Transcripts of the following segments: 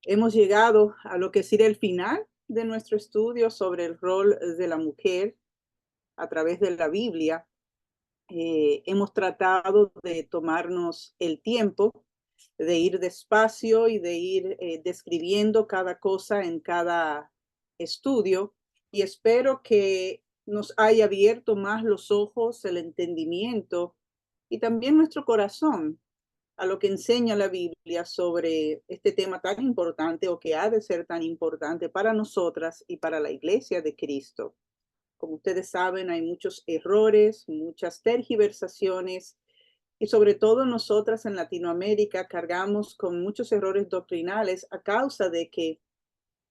Hemos llegado a lo que sería el final de nuestro estudio sobre el rol de la mujer a través de la Biblia. Hemos tratado de tomarnos el tiempo de ir despacio y de ir describiendo cada cosa en cada estudio, y espero que nos haya abierto más los ojos, el entendimiento y también nuestro corazón a lo que enseña la Biblia sobre este tema tan importante, o que ha de ser tan importante para nosotras y para la Iglesia de Cristo. Como ustedes saben, hay muchos errores, muchas tergiversaciones, y sobre todo nosotras en Latinoamérica cargamos con muchos errores doctrinales a causa de que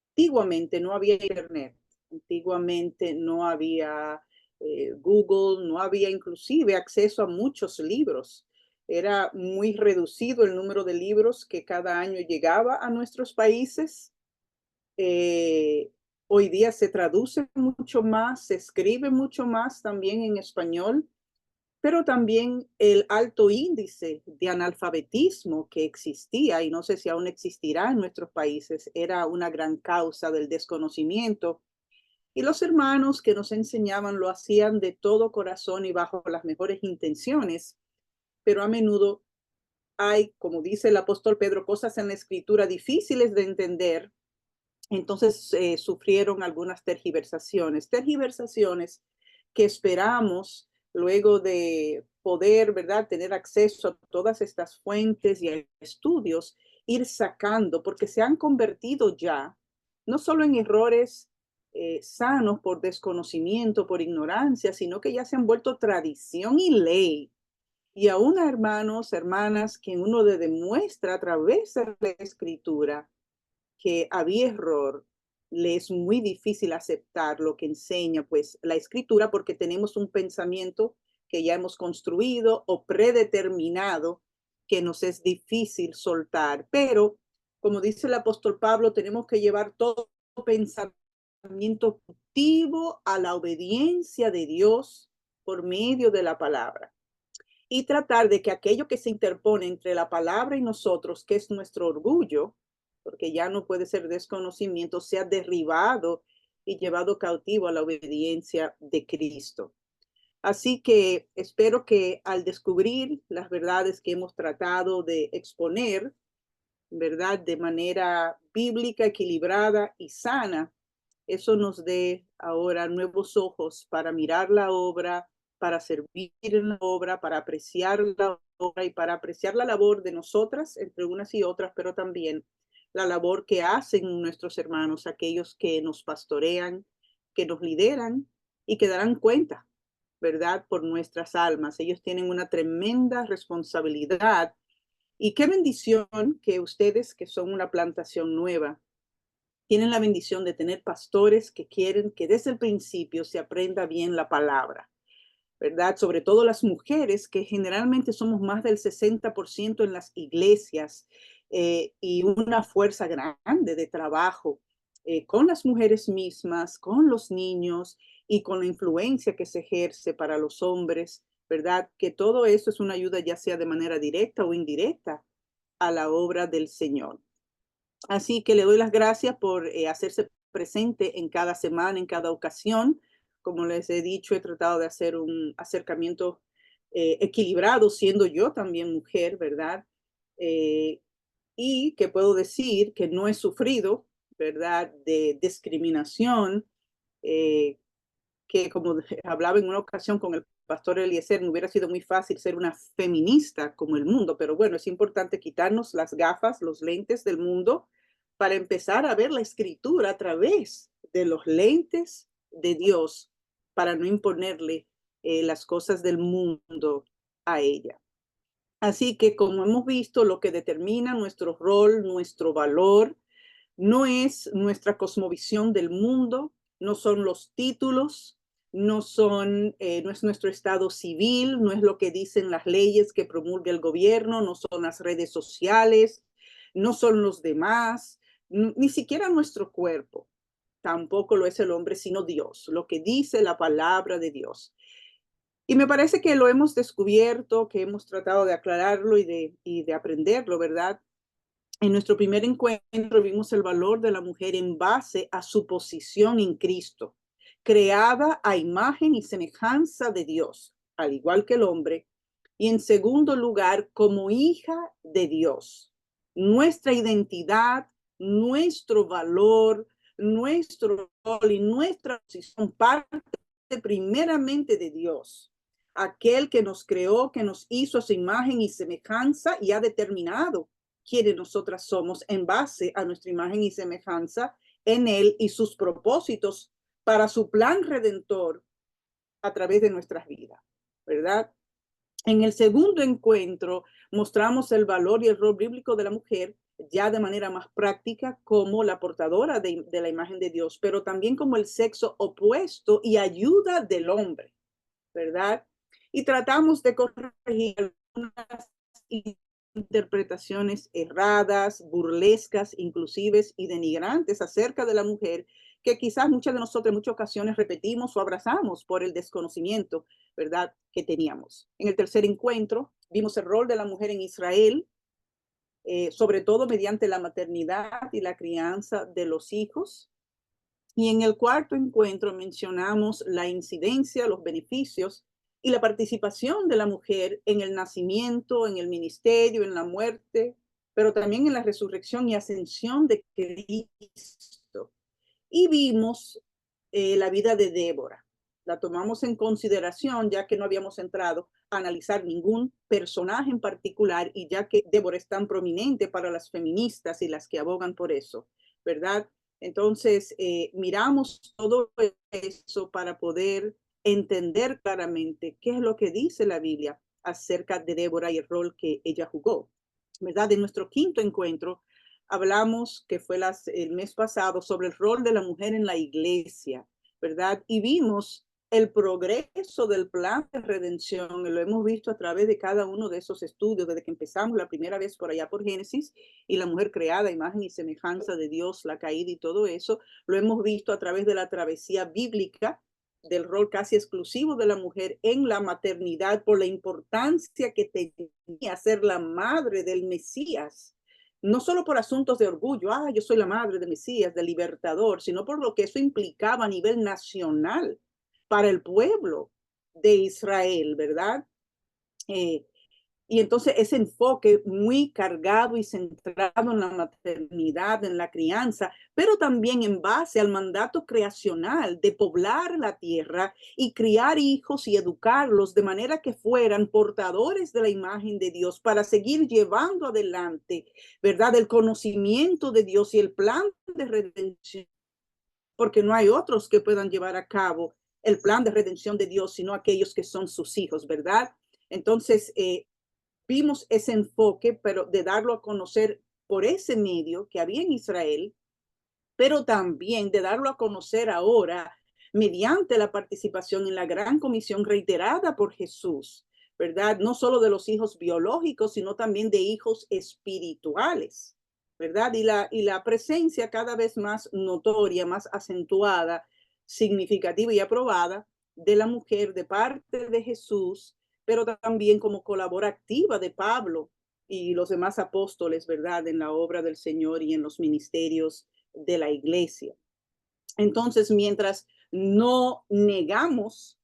antiguamente no había internet, antiguamente no había Google, no había inclusive acceso a muchos libros. Era muy reducido el número de libros que cada año llegaba a nuestros países. Eh, Hoy día se traduce mucho más, se escribe mucho más también en español, pero también el alto índice de analfabetismo que existía, y no sé si aún existirá en nuestros países, era una gran causa del desconocimiento. Y los hermanos que nos enseñaban lo hacían de todo corazón y bajo las mejores intenciones, pero a menudo hay, como dice el apóstol Pedro, cosas en la escritura difíciles de entender. Entonces sufrieron algunas tergiversaciones que esperamos, luego de poder, ¿verdad?, tener acceso a todas estas fuentes y a estudios, ir sacando, porque se han convertido ya no solo en errores sanos por desconocimiento, por ignorancia, sino que ya se han vuelto tradición y ley. Y aún, hermanos, hermanas, que uno le demuestra a través de la escritura que había error, le es muy difícil aceptar lo que enseña pues la escritura, porque tenemos un pensamiento que ya hemos construido o predeterminado, que nos es difícil soltar. Pero, como dice el apóstol Pablo, tenemos que llevar todo pensamiento cautivo a la obediencia de Dios por medio de la palabra, y tratar de que aquello que se interpone entre la palabra y nosotros, que es nuestro orgullo, porque ya no puede ser desconocimiento, sea derribado y llevado cautivo a la obediencia de Cristo. Así que espero que al descubrir las verdades que hemos tratado de exponer, ¿verdad?, de manera bíblica, equilibrada y sana, eso nos dé ahora nuevos ojos para mirar la obra, para servir en la obra, para apreciar la obra y para apreciar la labor de nosotras, entre unas y otras, pero también la labor que hacen nuestros hermanos, aquellos que nos pastorean, que nos lideran y que darán cuenta, ¿verdad?, por nuestras almas. Ellos tienen una tremenda responsabilidad, y qué bendición que ustedes, que son una plantación nueva, tienen la bendición de tener pastores que quieren que desde el principio se aprenda bien la palabra, ¿verdad? Sobre todo las mujeres, que generalmente somos más del 60% en las iglesias, y una fuerza grande de trabajo con las mujeres mismas, con los niños y con la influencia que se ejerce para los hombres, ¿verdad? Que todo eso es una ayuda, ya sea de manera directa o indirecta, a la obra del Señor. Así que le doy las gracias por hacerse presente en cada semana, en cada ocasión. Como les he dicho, he tratado de hacer un acercamiento equilibrado, siendo yo también mujer, ¿verdad? Eh, y que puedo decir que no he sufrido, ¿verdad?, de discriminación, eh, que como hablaba en una ocasión con el pastor Eliezer, me hubiera sido muy fácil ser una feminista como el mundo, pero bueno, es importante quitarnos las gafas, los lentes del mundo, para empezar a ver la escritura a través de los lentes de Dios, para no imponerle las cosas del mundo a ella. Así que, como hemos visto, lo que determina nuestro rol, nuestro valor, no es nuestra cosmovisión del mundo, no son los títulos, no es nuestro estado civil, no es lo que dicen las leyes que promulga el gobierno, no son las redes sociales, no son los demás, ni siquiera nuestro cuerpo. Tampoco lo es el hombre, sino Dios, lo que dice la palabra de Dios. Y me parece que lo hemos descubierto, que hemos tratado de aclararlo y de aprenderlo, ¿verdad? En nuestro primer encuentro vimos el valor de la mujer en base a su posición en Cristo, creada a imagen y semejanza de Dios, al igual que el hombre, y en segundo lugar, como hija de Dios. Nuestra identidad, nuestro valor, nuestro rol y nuestra posición parte primeramente de Dios, aquel que nos creó, que nos hizo a su imagen y semejanza y ha determinado quiénes nosotras somos en base a nuestra imagen y semejanza en Él y sus propósitos para su plan redentor a través de nuestras vidas, ¿verdad? En el segundo encuentro mostramos el valor y el rol bíblico de la mujer ya de manera más práctica como la portadora de la imagen de Dios, pero también como el sexo opuesto y ayuda del hombre, ¿verdad? Y tratamos de corregir algunas interpretaciones erradas, burlescas, inclusives y denigrantes acerca de la mujer que quizás muchas de nosotros en muchas ocasiones repetimos o abrazamos por el desconocimiento, ¿verdad?, que teníamos. En el tercer encuentro vimos el rol de la mujer en Israel, sobre todo mediante la maternidad y la crianza de los hijos. Y en el cuarto encuentro mencionamos la incidencia, los beneficios y la participación de la mujer en el nacimiento, en el ministerio, en la muerte, pero también en la resurrección y ascensión de Cristo. Y vimos la vida de Débora. La tomamos en consideración ya que no habíamos entrado a analizar ningún personaje en particular y ya que Débora es tan prominente para las feministas y las que abogan por eso, ¿verdad? Entonces, miramos todo eso para poder entender claramente qué es lo que dice la Biblia acerca de Débora y el rol que ella jugó, ¿verdad? En nuestro quinto encuentro hablamos, que fue el mes pasado, sobre el rol de la mujer en la iglesia, ¿verdad? Y vimos el progreso del plan de redención, lo hemos visto a través de cada uno de esos estudios, desde que empezamos la primera vez por allá por Génesis, y la mujer creada, imagen y semejanza de Dios, la caída y todo eso, lo hemos visto a través de la travesía bíblica, del rol casi exclusivo de la mujer en la maternidad, por la importancia que tenía ser la madre del Mesías, no solo por asuntos de orgullo, yo soy la madre de Mesías, del libertador, sino por lo que eso implicaba a nivel nacional para el pueblo de Israel, ¿verdad? Eh, y entonces ese enfoque muy cargado y centrado en la maternidad, en la crianza, pero también en base al mandato creacional de poblar la tierra y criar hijos y educarlos de manera que fueran portadores de la imagen de Dios para seguir llevando adelante, ¿verdad?, el conocimiento de Dios y el plan de redención, porque no hay otros que puedan llevar a cabo el plan de redención de Dios, sino aquellos que son sus hijos, ¿verdad? Entonces, vimos ese enfoque, pero de darlo a conocer por ese medio que había en Israel, pero también de darlo a conocer ahora mediante la participación en la gran comisión reiterada por Jesús, ¿verdad? No solo de los hijos biológicos, sino también de hijos espirituales, ¿verdad? Y la presencia cada vez más notoria, más acentuada, significativa y aprobada de la mujer de parte de Jesús, pero también como colabora activa de Pablo y los demás apóstoles, ¿verdad?, en la obra del Señor y en los ministerios de la iglesia. Entonces, mientras no negamos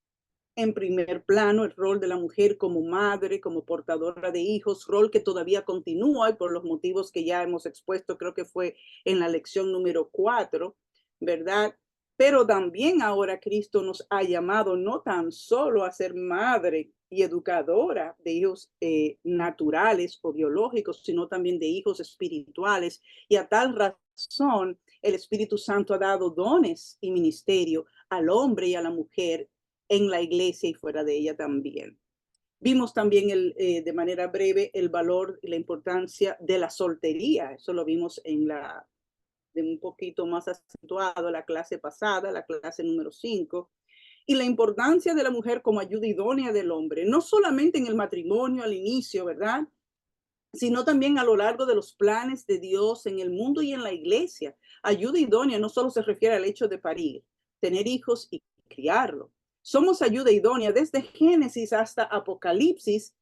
en primer plano el rol de la mujer como madre, como portadora de hijos, rol que todavía continúa y por los motivos que ya hemos expuesto, creo que fue en la lección número 4, ¿verdad? Pero también ahora Cristo nos ha llamado no tan solo a ser madre y educadora de hijos naturales o biológicos, sino también de hijos espirituales. Y a tal razón, el Espíritu Santo ha dado dones y ministerio al hombre y a la mujer en la iglesia y fuera de ella también. Vimos también de manera breve el valor y la importancia de la soltería. Eso lo vimos de un poquito más acentuado la clase pasada, la clase número 5. Y la importancia de la mujer como ayuda idónea del hombre, no solamente en el matrimonio al inicio, ¿verdad?, sino también a lo largo de los planes de Dios en el mundo y en la iglesia. Ayuda idónea no solo se refiere al hecho de parir, tener hijos y criarlo. Somos ayuda idónea desde Génesis hasta Apocalipsis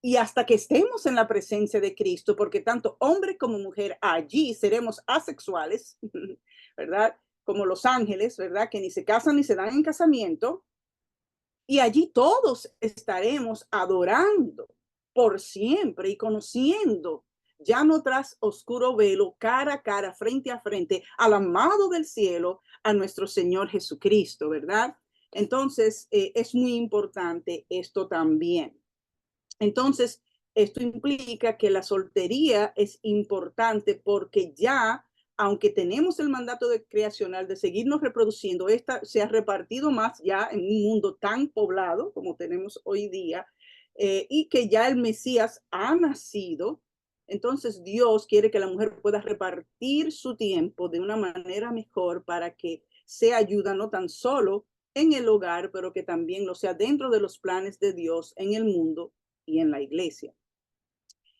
y hasta que estemos en la presencia de Cristo, porque tanto hombre como mujer allí seremos asexuales, ¿verdad? Como los ángeles, ¿verdad? Que ni se casan ni se dan en casamiento. Y allí todos estaremos adorando por siempre y conociendo, ya no tras oscuro velo, cara a cara, frente a frente, al amado del cielo, a nuestro Señor Jesucristo, ¿verdad? Entonces, es muy importante esto también. Entonces, esto implica que la soltería es importante porque ya, aunque tenemos el mandato de creacional de seguirnos reproduciendo, esta se ha repartido más ya en un mundo tan poblado como tenemos hoy día, y que ya el Mesías ha nacido. Entonces Dios quiere que la mujer pueda repartir su tiempo de una manera mejor para que sea ayuda no tan solo en el hogar, pero que también lo sea dentro de los planes de Dios en el mundo y en la iglesia.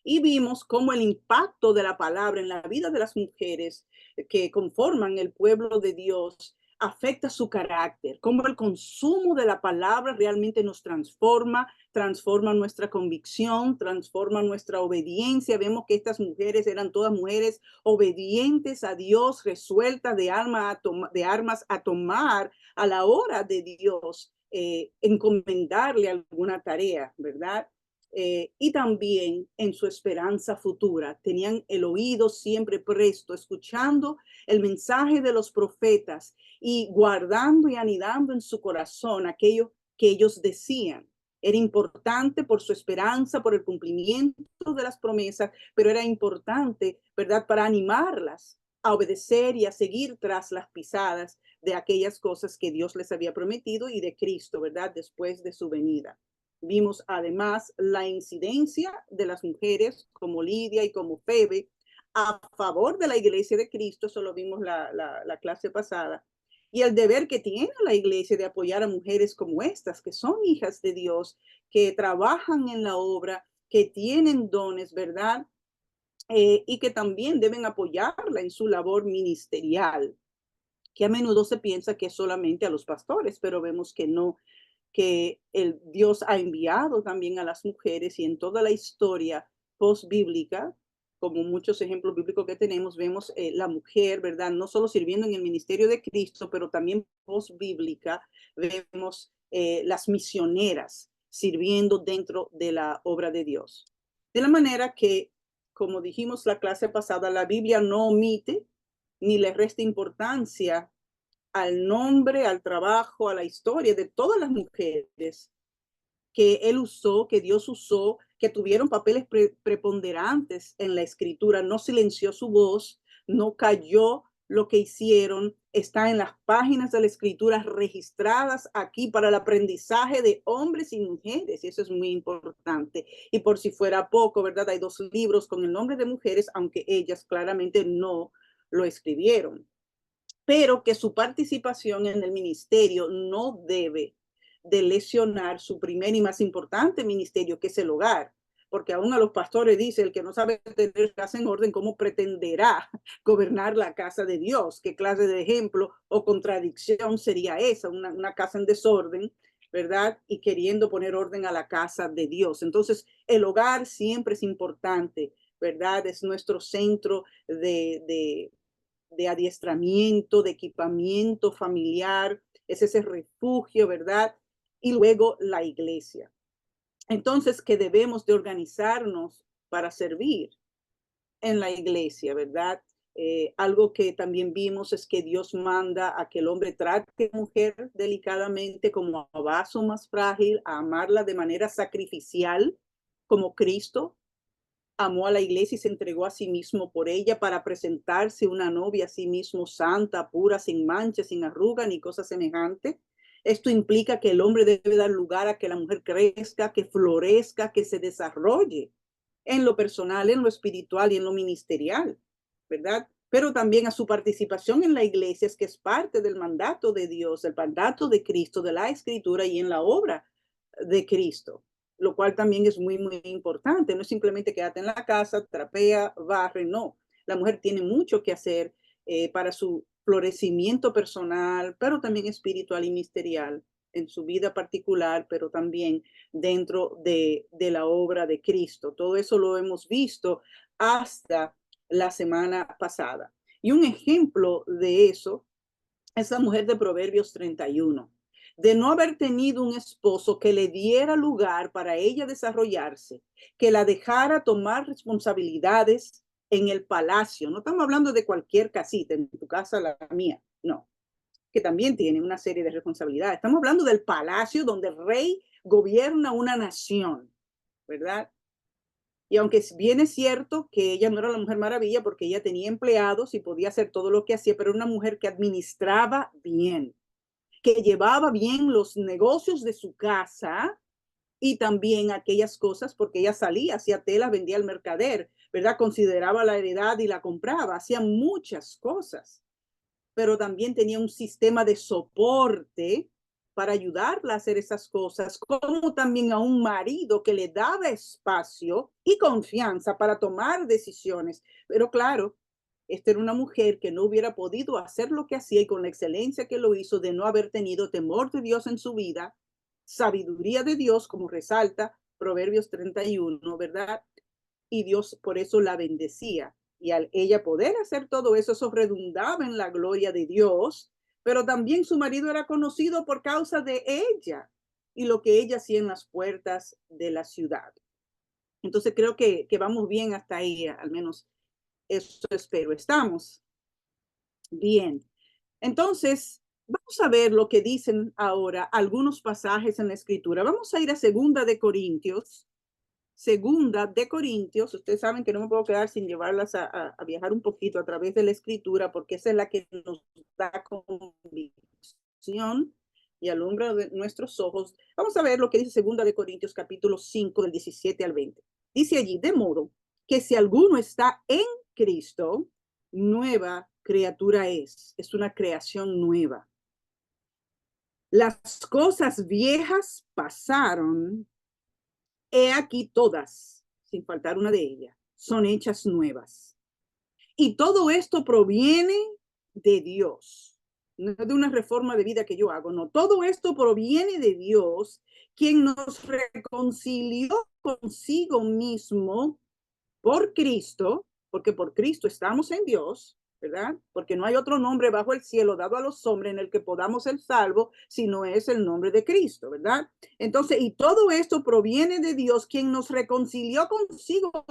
Y vimos cómo el impacto de la palabra en la vida de las mujeres que conforman el pueblo de Dios afecta su carácter, cómo el consumo de la palabra realmente nos transforma, transforma nuestra convicción, transforma nuestra obediencia. Vemos que estas mujeres eran todas mujeres obedientes a Dios, resueltas de armas a tomar a la hora de Dios, encomendarle alguna tarea, ¿verdad? Y también en su esperanza futura. Tenían el oído siempre presto, escuchando el mensaje de los profetas y guardando y anidando en su corazón aquello que ellos decían. Era importante por su esperanza, por el cumplimiento de las promesas, pero era importante, ¿verdad?, para animarlas a obedecer y a seguir tras las pisadas de aquellas cosas que Dios les había prometido y de Cristo, ¿verdad?, después de su venida. Vimos además la incidencia de las mujeres como Lidia y como Febe a favor de la iglesia de Cristo, eso lo vimos la clase pasada, y el deber que tiene la iglesia de apoyar a mujeres como estas, que son hijas de Dios, que trabajan en la obra, que tienen dones, ¿verdad? Y que también deben apoyarla en su labor ministerial, que a menudo se piensa que es solamente a los pastores, pero vemos que no, que el Dios ha enviado también a las mujeres y en toda la historia post-bíblica, como muchos ejemplos bíblicos que tenemos, vemos la mujer, ¿verdad? No solo sirviendo en el ministerio de Cristo, pero también post-bíblica, vemos las misioneras sirviendo dentro de la obra de Dios. De la manera que, como dijimos la clase pasada, la Biblia no omite ni le resta importancia al nombre, al trabajo, a la historia de todas las mujeres que él usó, que Dios usó, que tuvieron papeles preponderantes en la escritura. No silenció su voz, no cayó lo que hicieron. Está en las páginas de la escritura registradas aquí para el aprendizaje de hombres y mujeres, y eso es muy importante. Y por si fuera poco, ¿verdad? Hay 2 libros con el nombre de mujeres, aunque ellas claramente no lo escribieron, pero que su participación en el ministerio no debe de lesionar su primer y más importante ministerio, que es el hogar. Porque aún a los pastores dice, el que no sabe tener casa en orden, ¿cómo pretenderá gobernar la casa de Dios? ¿Qué clase de ejemplo o contradicción sería esa? Una casa en desorden, ¿verdad? Y queriendo poner orden a la casa de Dios. Entonces, el hogar siempre es importante, ¿verdad? Es nuestro centro de adiestramiento, de equipamiento familiar, es ese refugio, ¿verdad? Y luego la iglesia. Entonces, que debemos de organizarnos para servir en la iglesia, ¿verdad? Algo que también vimos es que Dios manda a que el hombre trate a la mujer delicadamente como a vaso más frágil, a amarla de manera sacrificial, como Cristo amó a la iglesia y se entregó a sí mismo por ella para presentarse una novia a sí mismo santa, pura, sin mancha, sin arruga ni cosa semejante. Esto implica que el hombre debe dar lugar a que la mujer crezca, que florezca, que se desarrolle en lo personal, en lo espiritual y en lo ministerial, ¿verdad? Pero también a su participación en la iglesia, es que es parte del mandato de Dios, el mandato de Cristo, de la escritura y en la obra de Cristo, lo cual también es muy, muy importante. No es simplemente quédate en la casa, trapea, barre, no. La mujer tiene mucho que hacer para su florecimiento personal, pero también espiritual y ministerial en su vida particular, pero también dentro de la obra de Cristo. Todo eso lo hemos visto hasta la semana pasada. Y un ejemplo de eso es la mujer de Proverbios 31, de no haber tenido un esposo que le diera lugar para ella desarrollarse, que la dejara tomar responsabilidades en el palacio. No estamos hablando de cualquier casita, en tu casa, la mía, no, que también tiene una serie de responsabilidades. Estamos hablando del palacio donde el rey gobierna una nación, ¿verdad? Y aunque bien es cierto que ella no era la Mujer Maravilla porque ella tenía empleados y podía hacer todo lo que hacía, pero era una mujer que administraba bien, que llevaba bien los negocios de su casa y también aquellas cosas, porque ella salía, hacía telas, vendía al mercader, ¿verdad? Consideraba la heredad y la compraba, hacía muchas cosas, pero también tenía un sistema de soporte para ayudarla a hacer esas cosas, como también a un marido que le daba espacio y confianza para tomar decisiones. Pero claro, esta era una mujer que no hubiera podido hacer lo que hacía y con la excelencia que lo hizo de no haber tenido temor de Dios en su vida, sabiduría de Dios, como resalta Proverbios 31, ¿verdad? Y Dios por eso la bendecía. Y al ella poder hacer todo eso, eso redundaba en la gloria de Dios, pero también su marido era conocido por causa de ella y lo que ella hacía en las puertas de la ciudad. Entonces creo que vamos bien hasta ahí, al menos eso espero. Estamos bien. Entonces, vamos a ver lo que dicen ahora algunos pasajes en la Escritura. Vamos a ir a Segunda de Corintios. Ustedes saben que no me puedo quedar sin llevarlas a viajar un poquito a través de la Escritura, porque esa es la que nos da convicción y alumbra nuestros ojos. Vamos a ver lo que dice Segunda de Corintios, capítulo 5, del 17 al 20. Dice allí, de modo que si alguno está en Cristo, nueva criatura es una creación nueva. Las cosas viejas pasaron, he aquí todas, sin faltar una de ellas, son hechas nuevas. Y todo esto proviene de Dios, no de una reforma de vida que yo hago, no, todo esto proviene de Dios, quien nos reconcilió consigo mismo por Cristo, porque por Cristo estamos en Dios, ¿verdad? Porque no hay otro nombre bajo el cielo dado a los hombres en el que podamos ser salvos, si no es el nombre de Cristo, ¿verdad? Entonces, y todo esto proviene de Dios, quien nos reconcilió consigo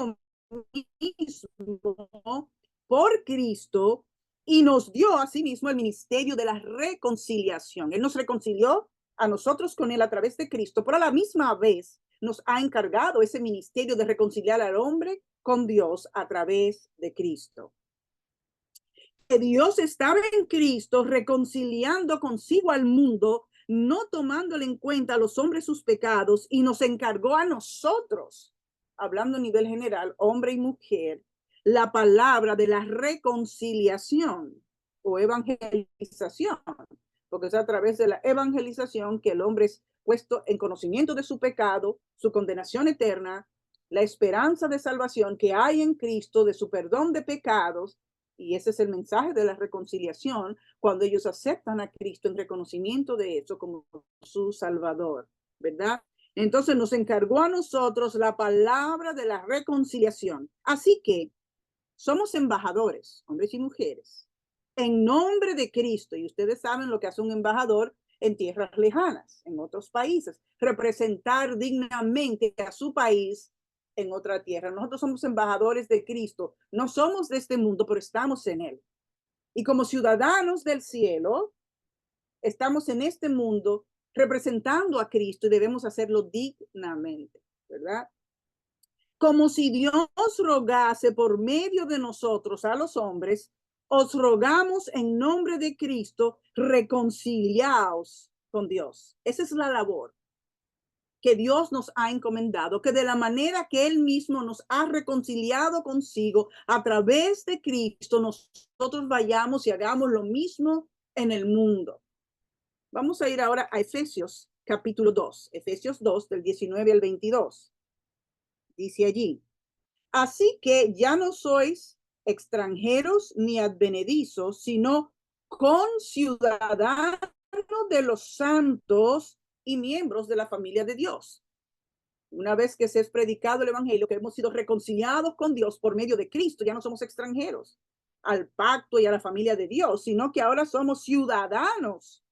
mismo por Cristo y nos dio a sí mismo el ministerio de la reconciliación. Él nos reconcilió a nosotros con él a través de Cristo, pero a la misma vez nos ha encargado ese ministerio de reconciliar al hombre con Dios a través de Cristo. Que Dios estaba en Cristo reconciliando consigo al mundo, no tomándole en cuenta a los hombres sus pecados, y nos encargó a nosotros, hablando a nivel general, hombre y mujer, la palabra de la reconciliación o evangelización, porque es a través de la evangelización que el hombre es puesto en conocimiento de su pecado, su condenación eterna, la esperanza de salvación que hay en Cristo, de su perdón de pecados. Y ese es el mensaje de la reconciliación, cuando ellos aceptan a Cristo en reconocimiento de eso como su Salvador, ¿verdad? Entonces nos encargó a nosotros la palabra de la reconciliación. Así que somos embajadores, hombres y mujeres, en nombre de Cristo. Y ustedes saben lo que hace un embajador en tierras lejanas, en otros países, representar dignamente a su país en otra tierra. Nosotros somos embajadores de Cristo, no somos de este mundo, pero estamos en él. Y como ciudadanos del cielo, estamos en este mundo representando a Cristo y debemos hacerlo dignamente, ¿verdad? Como si Dios rogase por medio de nosotros a los hombres, os rogamos en nombre de Cristo, reconciliaos con Dios. Esa es la labor que Dios nos ha encomendado, que de la manera que Él mismo nos ha reconciliado consigo a través de Cristo, nosotros vayamos y hagamos lo mismo en el mundo. Vamos a ir ahora a Efesios capítulo 2, Efesios 2 del 19 al 22. Dice allí, así que ya no sois extranjeros ni advenedizos, sino conciudadanos de los santos y miembros de la familia de Dios. Una vez que se es predicado el evangelio, que hemos sido reconciliados con Dios por medio de Cristo, ya no somos extranjeros al pacto y a la familia de Dios, sino que ahora somos ciudadanos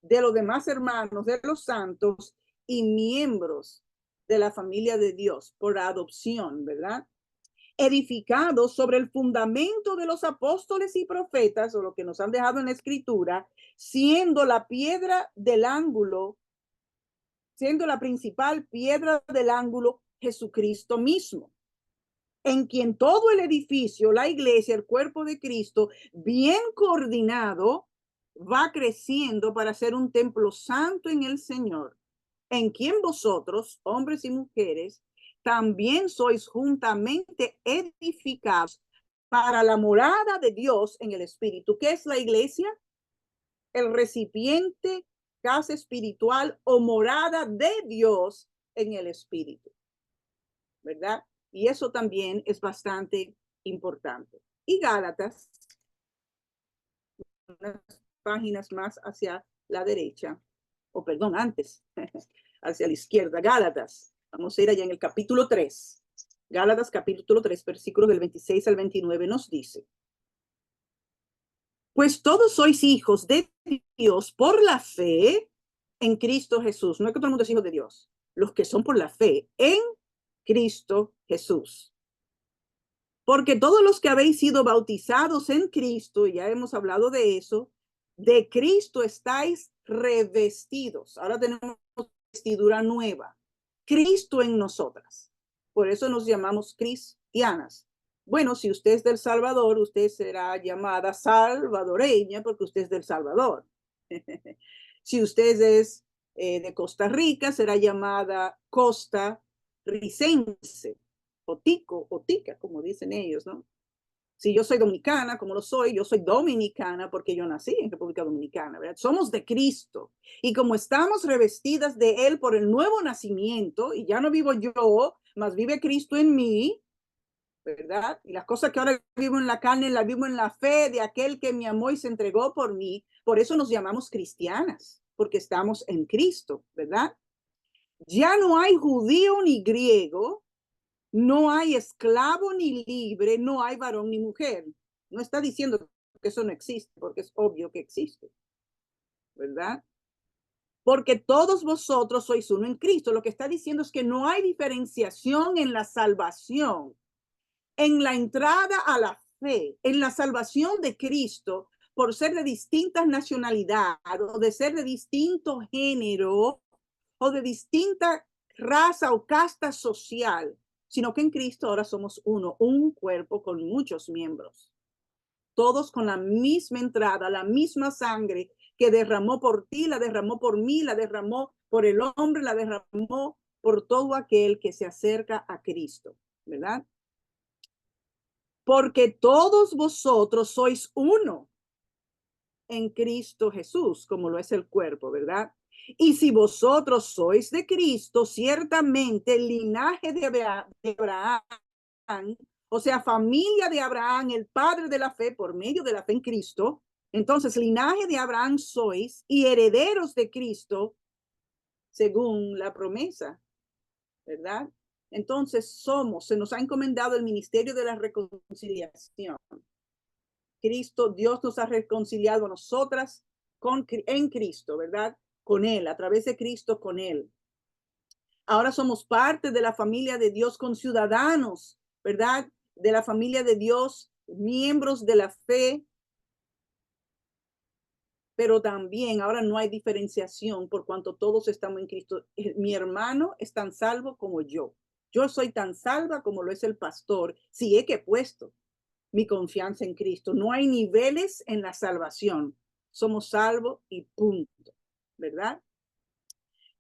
de los demás hermanos, de los santos y miembros de la familia de Dios por adopción, ¿verdad? Edificados sobre el fundamento de los apóstoles y profetas, o lo que nos han dejado en la escritura, siendo la piedra del ángulo, siendo la principal piedra del ángulo Jesucristo mismo, en quien todo el edificio, la iglesia, el cuerpo de Cristo, bien coordinado, va creciendo para ser un templo santo en el Señor, en quien vosotros, hombres y mujeres, también sois juntamente edificados para la morada de Dios en el Espíritu. ¿Qué es la iglesia? El recipiente, casa espiritual o morada de Dios en el Espíritu, ¿verdad? Y eso también es bastante importante. Y Gálatas, unas páginas más hacia la derecha, o perdón, antes, hacia la izquierda, Gálatas. Vamos a ir allá en el capítulo 3. Gálatas capítulo 3, versículos del 26 al 29 nos dice: pues todos sois hijos de Dios por la fe en Cristo Jesús. No es que todo el mundo es hijo de Dios. Los que son por la fe en Cristo Jesús. Porque todos los que habéis sido bautizados en Cristo, y ya hemos hablado de eso, de Cristo estáis revestidos. Ahora tenemos vestidura nueva. Cristo en nosotras. Por eso nos llamamos cristianas. Bueno, si usted es del Salvador, usted será llamada salvadoreña porque usted es del Salvador. Si usted es de Costa Rica, será llamada costarricense, o tico, o tica, como dicen ellos, ¿no? Si yo soy dominicana, como lo soy, yo soy dominicana porque yo nací en República Dominicana, ¿verdad? Somos de Cristo. Y como estamos revestidas de Él por el nuevo nacimiento, y ya no vivo yo, más vive Cristo en mí, ¿verdad? Y las cosas que ahora vivo en la carne, las vivo en la fe de aquel que me amó y se entregó por mí. Por eso nos llamamos cristianas, porque estamos en Cristo, ¿verdad? Ya no hay judío ni griego, no hay esclavo ni libre, no hay varón ni mujer. No está diciendo que eso no existe, porque es obvio que existe, ¿verdad? Porque todos vosotros sois uno en Cristo. Lo que está diciendo es que no hay diferenciación en la salvación, en la entrada a la fe, en la salvación de Cristo, por ser de distintas nacionalidades, o de ser de distinto género, o de distinta raza o casta social, sino que en Cristo ahora somos uno, un cuerpo con muchos miembros, todos con la misma entrada, la misma sangre que derramó por ti, la derramó por mí, la derramó por el hombre, la derramó por todo aquel que se acerca a Cristo, ¿verdad? Porque todos vosotros sois uno en Cristo Jesús, como lo es el cuerpo, ¿verdad? Y si vosotros sois de Cristo, ciertamente el linaje de Abraham, o sea, familia de Abraham, el padre de la fe, por medio de la fe en Cristo, entonces linaje de Abraham sois y herederos de Cristo según la promesa, ¿verdad? Entonces se nos ha encomendado el ministerio de la reconciliación. Cristo, Dios nos ha reconciliado a nosotras en Cristo, ¿verdad? Con Él, a través de Cristo, con Él. Ahora somos parte de la familia de Dios, con ciudadanos, ¿verdad? De la familia de Dios, miembros de la fe, pero también ahora no hay diferenciación por cuanto todos estamos en Cristo. Mi hermano es tan salvo como yo. Yo soy tan salva como lo es el pastor, si es que he puesto mi confianza en Cristo. No hay niveles en la salvación. Somos salvos y punto, ¿verdad?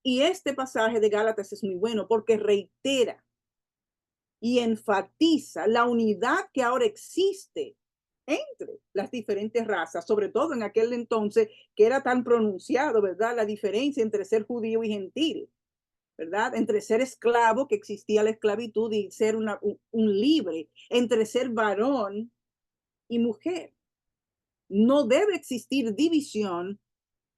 Y este pasaje de Gálatas es muy bueno porque reitera y enfatiza la unidad que ahora existe entre las diferentes razas, sobre todo en aquel entonces que era tan pronunciado, ¿verdad? La diferencia entre ser judío y gentil, ¿verdad? Entre ser esclavo, que existía la esclavitud, y ser un libre, entre ser varón y mujer. No debe existir división,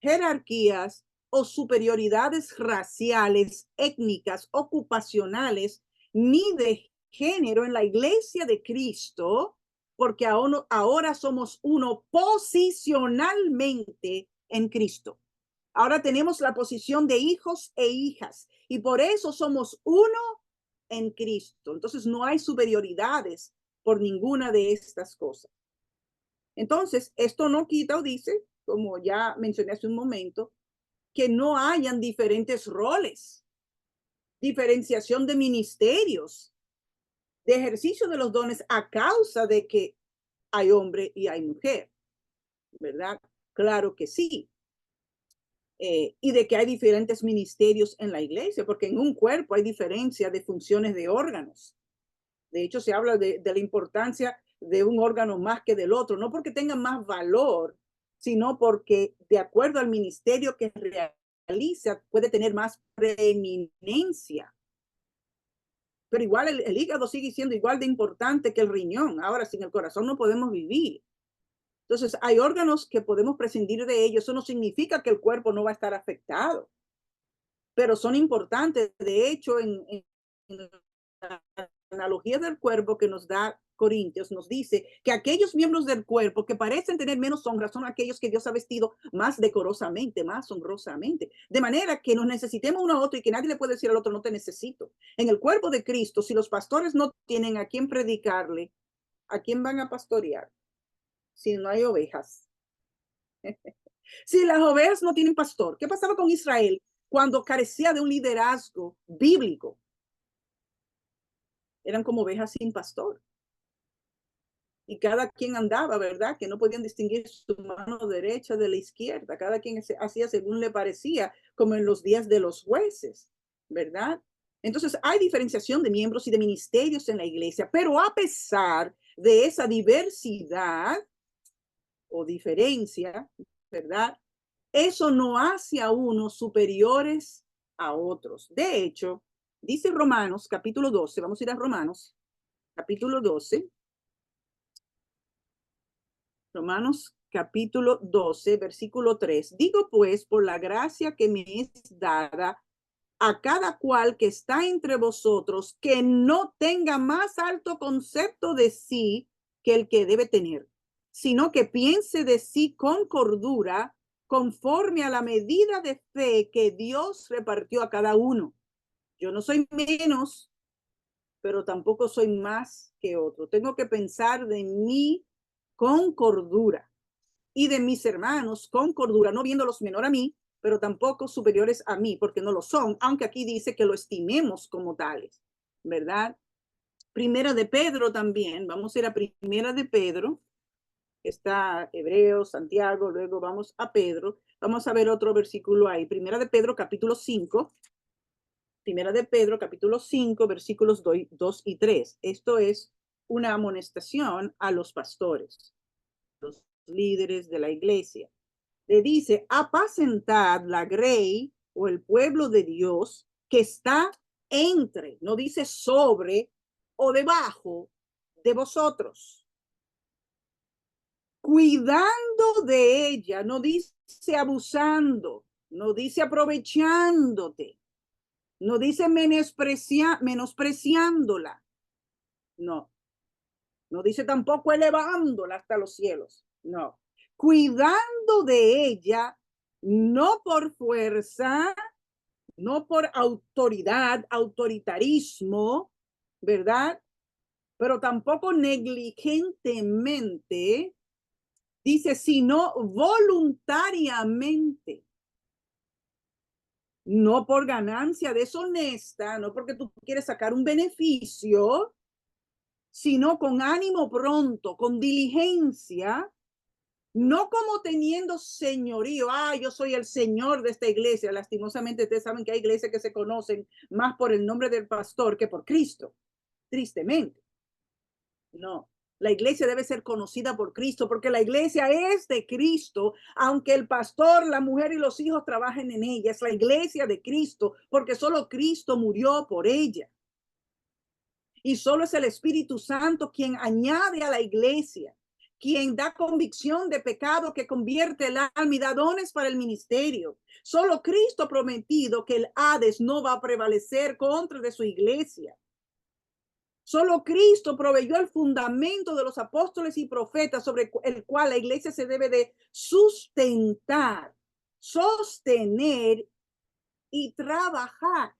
jerarquías o superioridades raciales, étnicas, ocupacionales, ni de género en la iglesia de Cristo, porque ahora somos uno posicionalmente en Cristo. Ahora tenemos la posición de hijos e hijas y por eso somos uno en Cristo. Entonces no hay superioridades por ninguna de estas cosas. Entonces, esto no quita o dice, como ya mencioné hace un momento, que no hayan diferentes roles, diferenciación de ministerios, de ejercicio de los dones a causa de que hay hombre y hay mujer, ¿verdad? Claro que sí. Y de que hay diferentes ministerios en la iglesia, porque en un cuerpo hay diferencia de funciones de órganos. De hecho, se habla de la importancia de un órgano más que del otro, no porque tenga más valor, sino porque de acuerdo al ministerio que realiza, puede tener más preeminencia. Pero igual el hígado sigue siendo igual de importante que el riñón. Ahora, sin el corazón no podemos vivir. Entonces, hay órganos que podemos prescindir de ellos. Eso no significa que el cuerpo no va a estar afectado, pero son importantes. De hecho, en la analogía del cuerpo que nos da Corintios, nos dice que aquellos miembros del cuerpo que parecen tener menos honra son aquellos que Dios ha vestido más decorosamente, más honrosamente. De manera que nos necesitemos uno a otro y que nadie le puede decir al otro, no te necesito. En el cuerpo de Cristo, si los pastores no tienen a quién predicarle, ¿a quién van a pastorear? Si no hay ovejas. Si las ovejas no tienen pastor, ¿qué pasaba con Israel cuando carecía de un liderazgo bíblico? Eran como ovejas sin pastor. Y cada quien andaba, ¿verdad? Que no podían distinguir su mano derecha de la izquierda. Cada quien hacía según le parecía, como en los días de los jueces, ¿verdad? Entonces hay diferenciación de miembros y de ministerios en la iglesia, pero a pesar de esa diversidad o diferencia, ¿verdad? Eso no hace a unos superiores a otros. De hecho, dice Romanos capítulo 12, vamos a ir a Romanos capítulo 12. Romanos capítulo 12, versículo 3. Digo pues, por la gracia que me es dada a cada cual que está entre vosotros, que no tenga más alto concepto de sí que el que debe tener, sino que piense de sí con cordura, conforme a la medida de fe que Dios repartió a cada uno. Yo no soy menos, pero tampoco soy más que otro. Tengo que pensar de mí con cordura y de mis hermanos con cordura, no viéndolos menor a mí, pero tampoco superiores a mí, porque no lo son, aunque aquí dice que lo estimemos como tales, ¿verdad? Primera de Pedro también, vamos a ir a Primera de Pedro, está Hebreos, Santiago, luego vamos a Pedro, vamos a ver otro versículo ahí, Primera de Pedro capítulo 5, Primera de Pedro capítulo 5, versículos 2 y 3. Esto es una amonestación a los pastores, los líderes de la iglesia. Le dice, apacentad la grey o el pueblo de Dios que está entre, no dice sobre o debajo de vosotros, cuidando de ella, no dice abusando, no dice aprovechándote, no dice menospreciándola, no, no dice tampoco elevándola hasta los cielos, no, cuidando de ella, no por fuerza, no por autoridad, autoritarismo, ¿verdad? Pero tampoco negligentemente, dice, sino voluntariamente, no por ganancia deshonesta, no porque tú quieres sacar un beneficio, sino con ánimo pronto, con diligencia, no como teniendo señorío, yo soy el señor de esta iglesia. Lastimosamente ustedes saben que hay iglesias que se conocen más por el nombre del pastor que por Cristo, tristemente. No, la iglesia debe ser conocida por Cristo, porque la iglesia es de Cristo, aunque el pastor, la mujer y los hijos trabajen en ella. Es la iglesia de Cristo, porque solo Cristo murió por ella. Y solo es el Espíritu Santo quien añade a la iglesia. quien da convicción de pecado, que convierte el alma y da dones para el ministerio. Solo Cristo ha prometido que el Hades no va a prevalecer contra de su iglesia. Solo Cristo proveyó el fundamento de los apóstoles y profetas sobre el cual la iglesia se debe de sustentar, sostener y trabajar,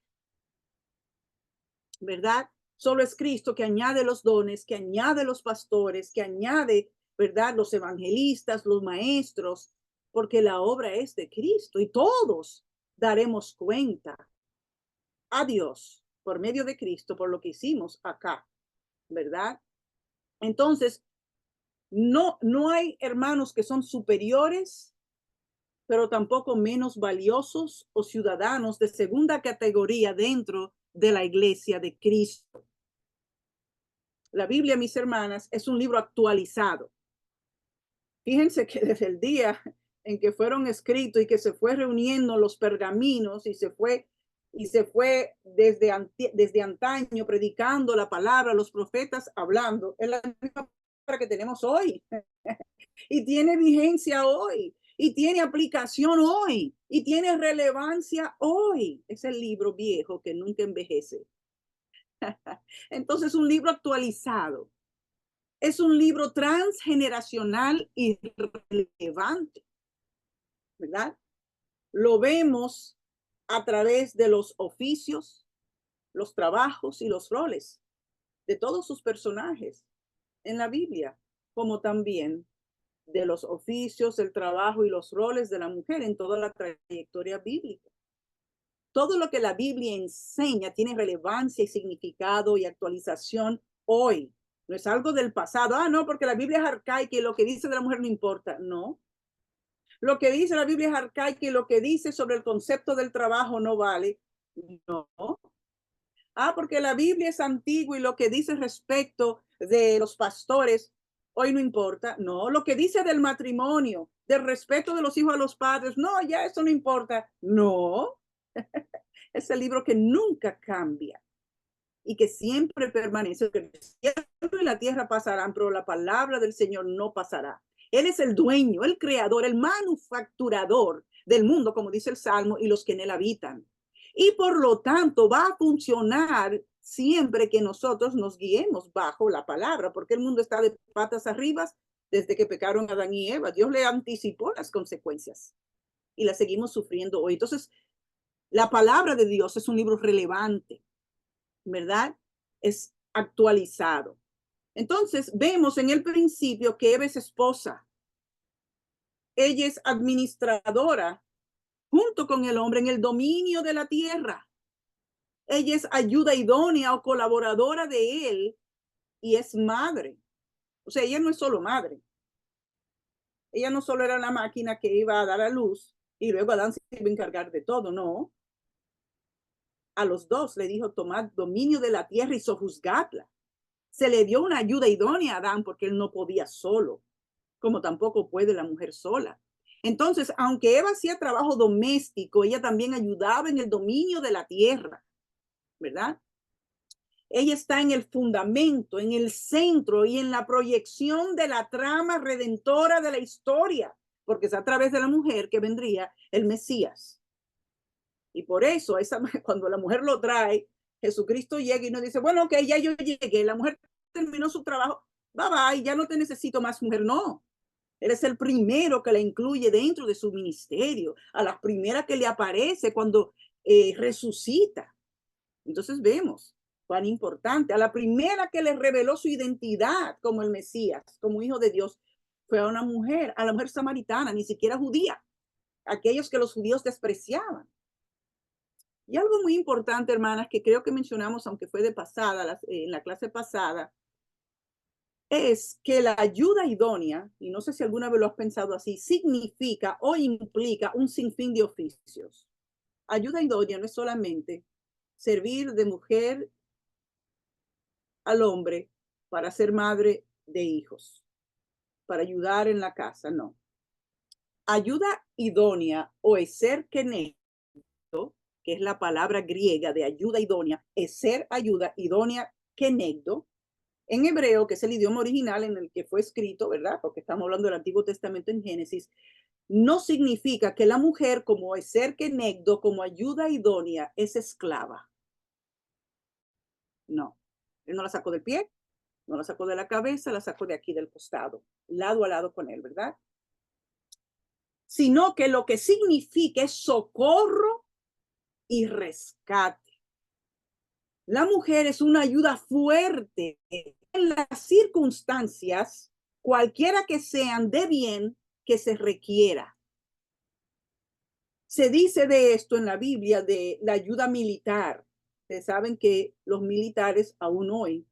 ¿verdad? Solo es Cristo que añade los dones, que añade los pastores, que añade, ¿verdad? Los evangelistas, los maestros, porque la obra es de Cristo y todos daremos cuenta a Dios por medio de Cristo por lo que hicimos acá, ¿verdad? Entonces, no hay hermanos que son superiores, pero tampoco menos valiosos o ciudadanos de segunda categoría dentro de la iglesia de Cristo. La Biblia, mis hermanas, es un libro actualizado. Fíjense que desde el día en que fueron escritos y que se fue reuniendo los pergaminos y se fue desde antaño predicando la palabra, los profetas hablando, es la misma palabra que tenemos hoy y tiene vigencia hoy y tiene aplicación hoy y tiene relevancia hoy. Es el libro viejo que nunca envejece. Entonces, un libro actualizado. Es un libro transgeneracional y relevante, ¿verdad? Lo vemos a través de los oficios, los trabajos y los roles de todos sus personajes en la Biblia, como también de los oficios, el trabajo y los roles de la mujer en toda la trayectoria bíblica. Todo lo que la Biblia enseña tiene relevancia y significado y actualización hoy. No es algo del pasado. Ah, no, porque la Biblia es arcaica y lo que dice de la mujer no importa. No. Lo que dice la Biblia es arcaica y lo que dice sobre el concepto del trabajo no vale. No. Ah, porque la Biblia es antigua y lo que dice respecto de los pastores hoy no importa. No, lo que dice del matrimonio, del respeto de los hijos a los padres, no, ya eso no importa. No, es el libro que nunca cambia y que siempre permanece. El cielo y la tierra pasarán, pero la palabra del Señor no pasará. Él es el dueño, el creador, el manufacturador del mundo, como dice el Salmo, y los que en él habitan. Y por lo tanto va a funcionar siempre que nosotros nos guiemos bajo la palabra, porque el mundo está de patas arriba desde que pecaron Adán y Eva. Dios le anticipó las consecuencias y las seguimos sufriendo hoy. Entonces, la palabra de Dios es un libro relevante, ¿verdad? Es actualizado. Entonces, vemos en el principio que Eva es esposa. Ella es administradora junto con el hombre en el dominio de la tierra. Ella es ayuda idónea o colaboradora de él y es madre. O sea, ella no es solo madre. Ella no solo era la máquina que iba a dar a luz y luego Adán se iba a encargar de todo, no. A los dos le dijo, tomad dominio de la tierra y sojuzgadla. Se le dio una ayuda idónea a Adán porque él no podía solo, como tampoco puede la mujer sola. Entonces, aunque Eva hacía trabajo doméstico, ella también ayudaba en el dominio de la tierra, ¿verdad? Ella está en el fundamento, en el centro y en la proyección de la trama redentora de la historia, porque es a través de la mujer que vendría el Mesías. Y por eso, cuando la mujer lo trae, Jesucristo llega y nos dice, bueno, ok, ya yo llegué, la mujer terminó su trabajo, bye bye, ya no te necesito más, mujer. No, él es el primero que la incluye dentro de su ministerio, a la primera que le aparece cuando resucita. Entonces vemos cuán importante, a la primera que le reveló su identidad como el Mesías, como hijo de Dios, fue a una mujer, a la mujer samaritana, ni siquiera judía, aquellos que los judíos despreciaban. Y algo muy importante, hermanas, que creo que mencionamos, aunque fue de pasada, en la clase pasada, es que la ayuda idónea, y no sé si alguna vez lo has pensado así, significa o implica un sinfín de oficios. Ayuda idónea no es solamente servir de mujer al hombre para ser madre de hijos, para ayudar en la casa, no. Ayuda idónea o eser kenegdo, que es la palabra griega de ayuda idónea, eser ayuda idónea kenegdo, en hebreo, que es el idioma original en el que fue escrito, ¿verdad? Porque estamos hablando del Antiguo Testamento en Génesis, no significa que la mujer, como es ser kenegdo, como ayuda idónea, es esclava. No. Él no la sacó del pie, no la sacó de la cabeza, la sacó de aquí del costado, lado a lado con él, ¿verdad? Sino que lo que significa es socorro y rescate. La mujer es una ayuda fuerte en las circunstancias, cualquiera que sean, de bien que se requiera. Se dice de esto en la Biblia, de la ayuda militar. Ustedes saben que los militares aún hoy,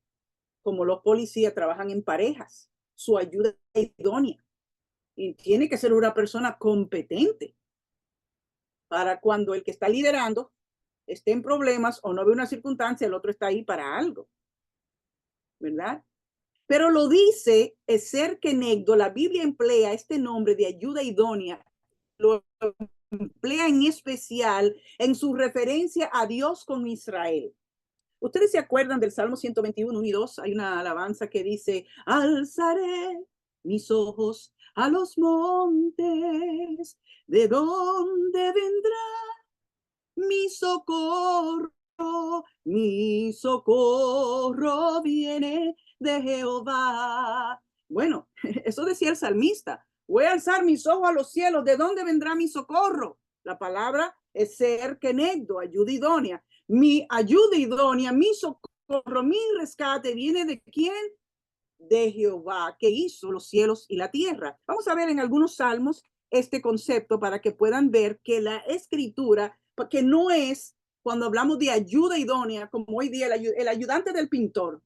como los policías, trabajan en parejas. Su ayuda es idónea. Y tiene que ser una persona competente para cuando el que está liderando esté en problemas o no ve una circunstancia, el otro está ahí para algo, ¿verdad? Pero lo dice Ezer Kenegdo, la Biblia emplea este nombre de ayuda idónea, lo emplea en especial en su referencia a Dios con Israel. Ustedes se acuerdan del Salmo 121, 1 y 2, hay una alabanza que dice, alzaré mis ojos a los montes, ¿de dónde vendrá mi socorro? Mi socorro viene de Jehová. Bueno, eso decía el salmista. Voy a alzar mis ojos a los cielos. ¿De dónde vendrá mi socorro? La palabra es ser kenegdo, ayuda idónea. Mi ayuda idónea, mi socorro, mi rescate viene de quién? De Jehová, que hizo los cielos y la tierra. Vamos a ver en algunos salmos este concepto para que puedan ver que la escritura, que no es cuando hablamos de ayuda idónea, como hoy día el ayudante del pintor.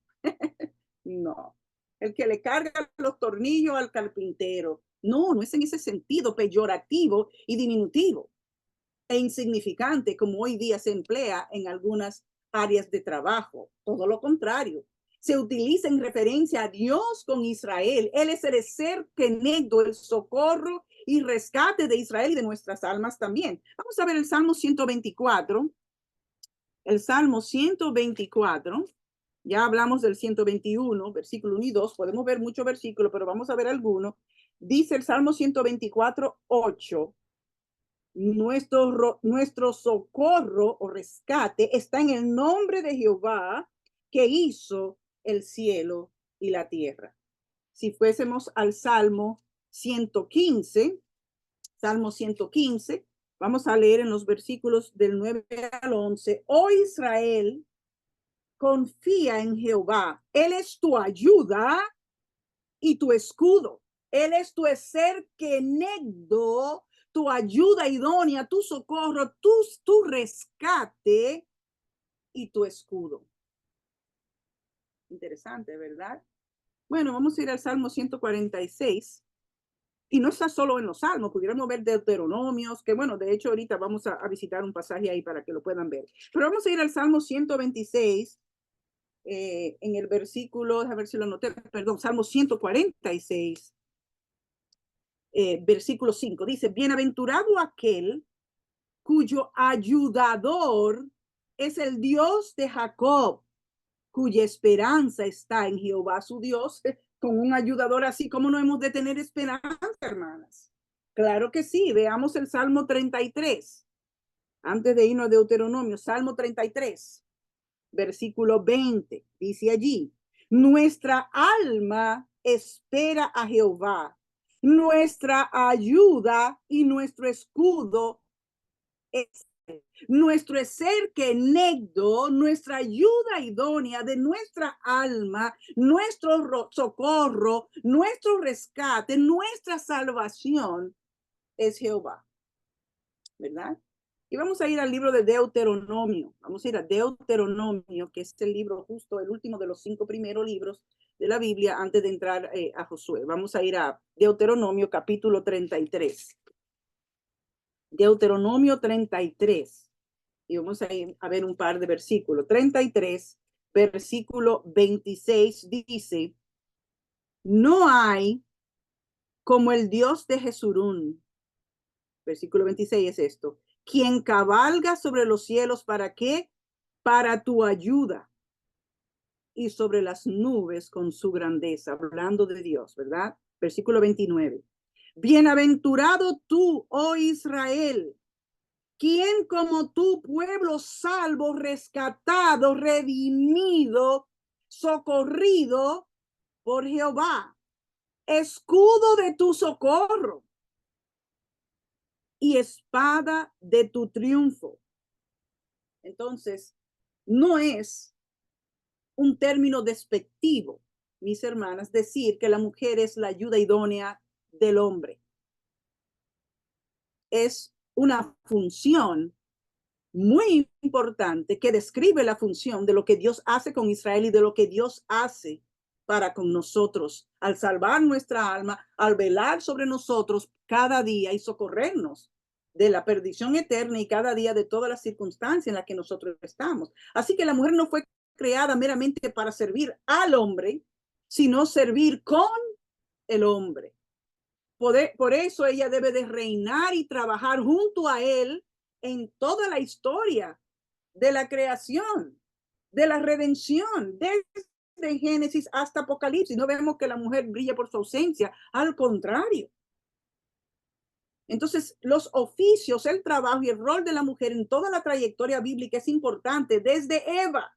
No, el que le carga los tornillos al carpintero. No, no es en ese sentido peyorativo y diminutivo e insignificante como hoy día se emplea en algunas áreas de trabajo. Todo lo contrario. Se utiliza en referencia a Dios con Israel. Él es el ser kenegdo, el socorro y rescate de Israel y de nuestras almas también. Vamos a ver el Salmo 124. El Salmo 124. Ya hablamos del 121, versículo 1 y 2. Podemos ver muchos versículos, pero vamos a ver algunos. Dice el Salmo 124, 8. Nuestro socorro o rescate está en el nombre de Jehová que hizo el cielo y la tierra. Si fuésemos al Salmo 115, vamos a leer en los versículos del 9 al 11. Oh Israel, confía en Jehová. Él es tu ayuda y tu escudo. Él es tu ser kenegdo, tu ayuda idónea, tu socorro, tu rescate y tu escudo. Interesante, ¿verdad? Bueno, vamos a ir al Salmo 146. Y no está solo en los Salmos, pudiéramos ver Deuteronomios, que bueno, de hecho ahorita vamos a visitar un pasaje ahí para que lo puedan ver. Pero vamos a ir al Salmo 126, en el versículo, a ver si lo anoté, perdón, Salmo 146. Versículo 5, dice, bienaventurado aquel cuyo ayudador es el Dios de Jacob, cuya esperanza está en Jehová su Dios. Con un ayudador así, ¿cómo no hemos de tener esperanza, hermanas? Claro que sí, veamos el Salmo 33, antes de irnos a Deuteronomio, Salmo 33, versículo 20, dice allí, nuestra alma espera a Jehová, nuestra ayuda y nuestro escudo es nuestro ser kenegdo, nuestra ayuda idónea de nuestra alma, nuestro socorro, nuestro rescate, nuestra salvación es Jehová, ¿verdad? Y vamos a ir al libro de Deuteronomio. Vamos a ir a Deuteronomio, que es el libro justo, el último de los 5 primeros libros de la Biblia antes de entrar a Josué. Vamos a ir a Deuteronomio capítulo 33. Deuteronomio 33. Y vamos a ir a ver un par de versículos. 33, versículo 26 dice, no hay como el Dios de Jesurún. Versículo 26 es esto. Quien cabalga sobre los cielos, ¿para qué? Para tu ayuda. y sobre las nubes con su grandeza, hablando de Dios, ¿verdad? Versículo 29. Bienaventurado tú, oh Israel, ¿quién como tu pueblo salvo, rescatado, redimido, socorrido por Jehová, escudo de tu socorro y espada de tu triunfo? Entonces, no es un término despectivo, mis hermanas, decir que la mujer es la ayuda idónea del hombre. Es una función muy importante que describe la función de lo que Dios hace con Israel y de lo que Dios hace para con nosotros, al salvar nuestra alma, al velar sobre nosotros cada día y socorrernos de la perdición eterna y cada día de todas las circunstancias en las que nosotros estamos. Así que la mujer no fue creada meramente para servir al hombre, sino servir con el hombre. Por eso ella debe de reinar y trabajar junto a él en toda la historia de la creación, de la redención, desde Génesis hasta Apocalipsis. No vemos que la mujer brille por su ausencia, al contrario. Entonces, los oficios, el trabajo y el rol de la mujer en toda la trayectoria bíblica es importante, desde Eva,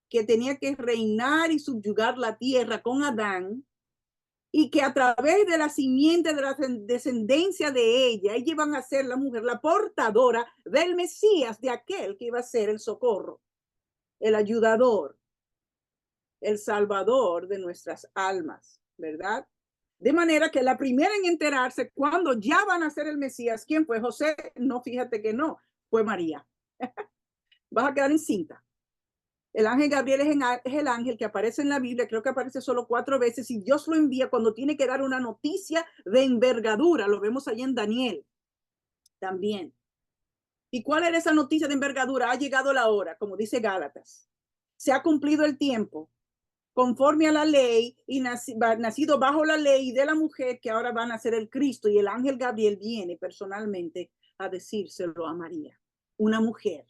que tenía que reinar y subyugar la tierra con Adán, y que a través de la simiente de la descendencia de ella iban a ser la mujer, la portadora del Mesías, de aquel que iba a ser el socorro, el ayudador, el salvador de nuestras almas, ¿verdad? De manera que la primera en enterarse cuando ya van a ser el Mesías, ¿quién fue? José, no, fíjate que no, fue María. Vas a quedar encinta. El ángel Gabriel es el ángel que aparece en la Biblia, creo que aparece solo 4 veces, y Dios lo envía cuando tiene que dar una noticia de envergadura. Lo vemos allí en Daniel también. ¿Y cuál era esa noticia de envergadura? Ha llegado la hora, como dice Gálatas. Se ha cumplido el tiempo conforme a la ley y nacido bajo la ley de la mujer, que ahora van a ser el Cristo, y el ángel Gabriel viene personalmente a decírselo a María, una mujer,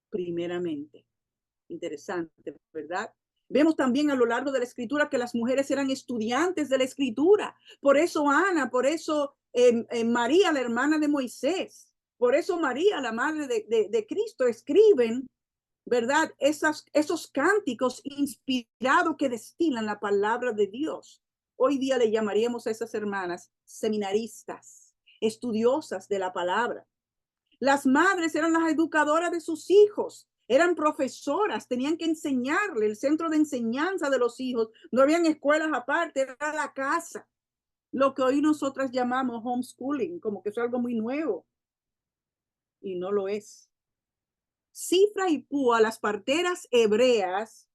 primeramente. Interesante, ¿verdad? Vemos también a lo largo de la escritura que las mujeres eran estudiantes de la escritura. Por eso Ana, por eso María, la hermana de Moisés, por eso María, la madre de Cristo, escriben, ¿verdad? Esos cánticos inspirados que destilan la palabra de Dios. Hoy día le llamaríamos a esas hermanas seminaristas, estudiosas de la palabra. Las madres eran las educadoras de sus hijos, eran profesoras, tenían que enseñarle, el centro de enseñanza de los hijos. No habían escuelas aparte, era la casa. Lo que hoy nosotras llamamos homeschooling, como que es algo muy nuevo. Y no lo es. Cifra y Púa, las parteras hebreas,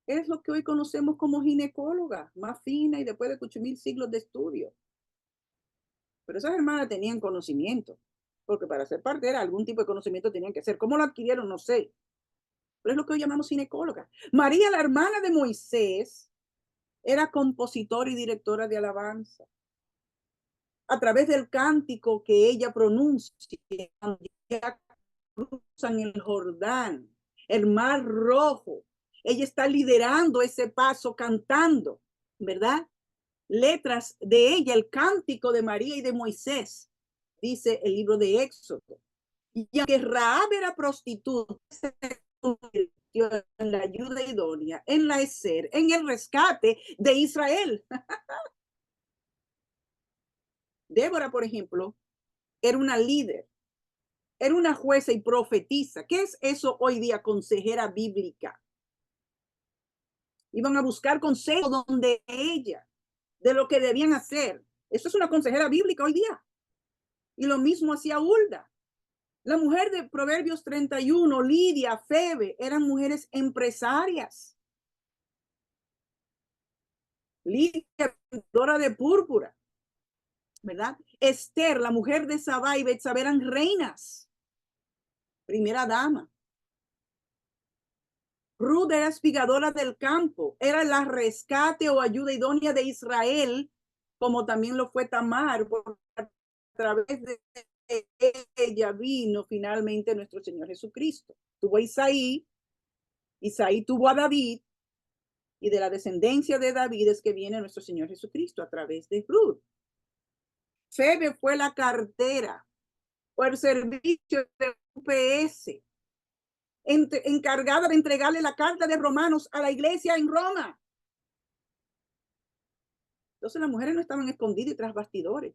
es lo que hoy conocemos como ginecóloga, más fina y después de 8,000 siglos de estudio. Pero esas hermanas tenían conocimiento, porque para ser partera algún tipo de conocimiento tenían que hacer. ¿Cómo lo adquirieron? No sé. Pero es lo que hoy llamamos ginecóloga. María, la hermana de Moisés, era compositora y directora de alabanza. A través del cántico que ella pronuncia, ya cruzan el Jordán, el Mar Rojo. Ella está liderando ese paso cantando, ¿verdad? Letras de ella, el cántico de María y de Moisés, dice el libro de Éxodo. Y aunque Rahab era prostituta, se convirtió en la ayuda idónea, en la Eser, en el rescate de Israel. Débora, por ejemplo, era una líder, era una jueza y profetisa. ¿Qué es eso hoy día? Consejera bíblica. Iban a buscar consejo donde ella, de lo que debían hacer. Eso es una consejera bíblica hoy día. Y lo mismo hacía Hulda. La mujer de Proverbios 31, Lidia, Febe, eran mujeres empresarias. Lidia, vendedora de púrpura, ¿verdad? Esther, la mujer de Sabá y Betsabé eran reinas, primera dama. Ruth era espigadora del campo, era la rescate o ayuda idónea de Israel, como también lo fue Tamar, porque a través de ella vino finalmente nuestro Señor Jesucristo. Tuvo Isaí, Isaí tuvo a David, y de la descendencia de David es que viene nuestro Señor Jesucristo a través de Ruth. Febe fue la cartera o el servicio de UPS encargada de entregarle la carta de Romanos a la iglesia en Roma. Entonces las mujeres no estaban escondidas y tras bastidores.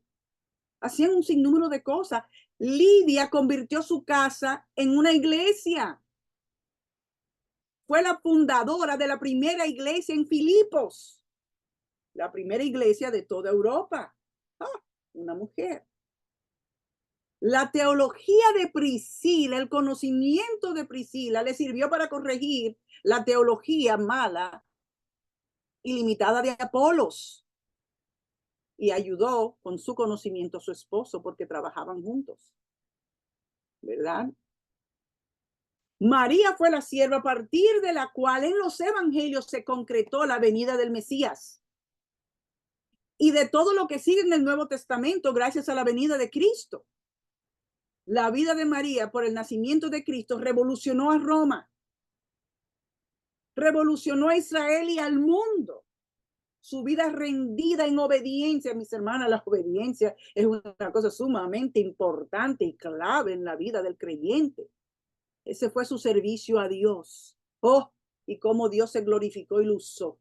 Hacían un sinnúmero de cosas. Lidia convirtió su casa en una iglesia. Fue la fundadora de la primera iglesia en Filipos, la primera iglesia de toda Europa. Una mujer. La teología de Priscila, el conocimiento de Priscila, le sirvió para corregir la teología mala y limitada de Apolos. Y ayudó con su conocimiento a su esposo porque trabajaban juntos. ¿Verdad? María fue la sierva a partir de la cual en los evangelios se concretó la venida del Mesías. Y de todo lo que sigue en el Nuevo Testamento gracias a la venida de Cristo. La vida de María por el nacimiento de Cristo revolucionó a Roma. Revolucionó a Israel y al mundo. Su vida rendida en obediencia, mis hermanas, la obediencia es una cosa sumamente importante y clave en la vida del creyente. Ese fue su servicio a Dios. Oh, y cómo Dios se glorificó y lo usó.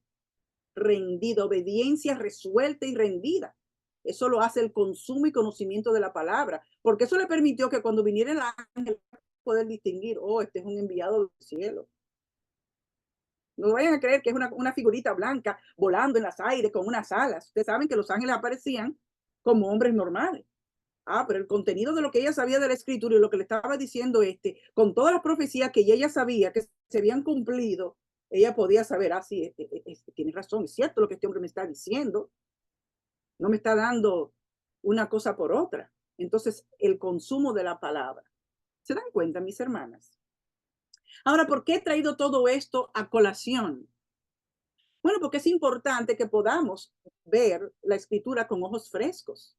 Rendida, obediencia resuelta y rendida. Eso lo hace el consumo y conocimiento de la palabra, porque eso le permitió que cuando viniera el ángel poder distinguir, oh, este es un enviado del cielo. No vayan a creer que es una figurita blanca volando en las aires con unas alas. Ustedes saben que los ángeles aparecían como hombres normales. Pero el contenido de lo que ella sabía de la escritura y lo que le estaba diciendo con todas las profecías que ella sabía que se habían cumplido, ella podía saber, sí, tiene razón, es cierto lo que este hombre me está diciendo. No me está dando una cosa por otra. Entonces, el consumo de la palabra. ¿Se dan cuenta, mis hermanas? Ahora, ¿por qué he traído todo esto a colación? Bueno, porque es importante que podamos ver la escritura con ojos frescos.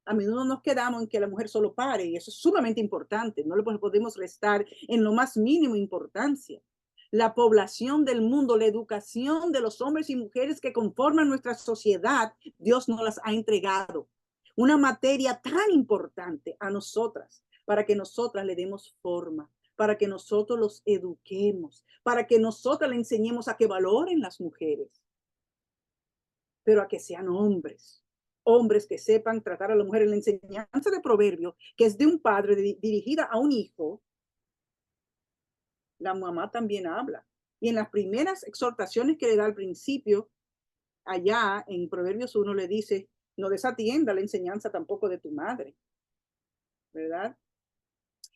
A menudo nos quedamos en que la mujer solo pare, y eso es sumamente importante. No le podemos restar en lo más mínimo importancia. La población del mundo, la educación de los hombres y mujeres que conforman nuestra sociedad, Dios nos las ha entregado. Una materia tan importante a nosotras, para que nosotras le demos forma, para que nosotros los eduquemos, para que nosotras le enseñemos a que valoren las mujeres, pero a que sean hombres. Hombres que sepan tratar a la mujer. En la enseñanza de Proverbios, que es de un padre dirigida a un hijo, la mamá también habla. Y en las primeras exhortaciones que le da al principio, allá en Proverbios 1 le dice, no desatienda la enseñanza tampoco de tu madre. ¿Verdad?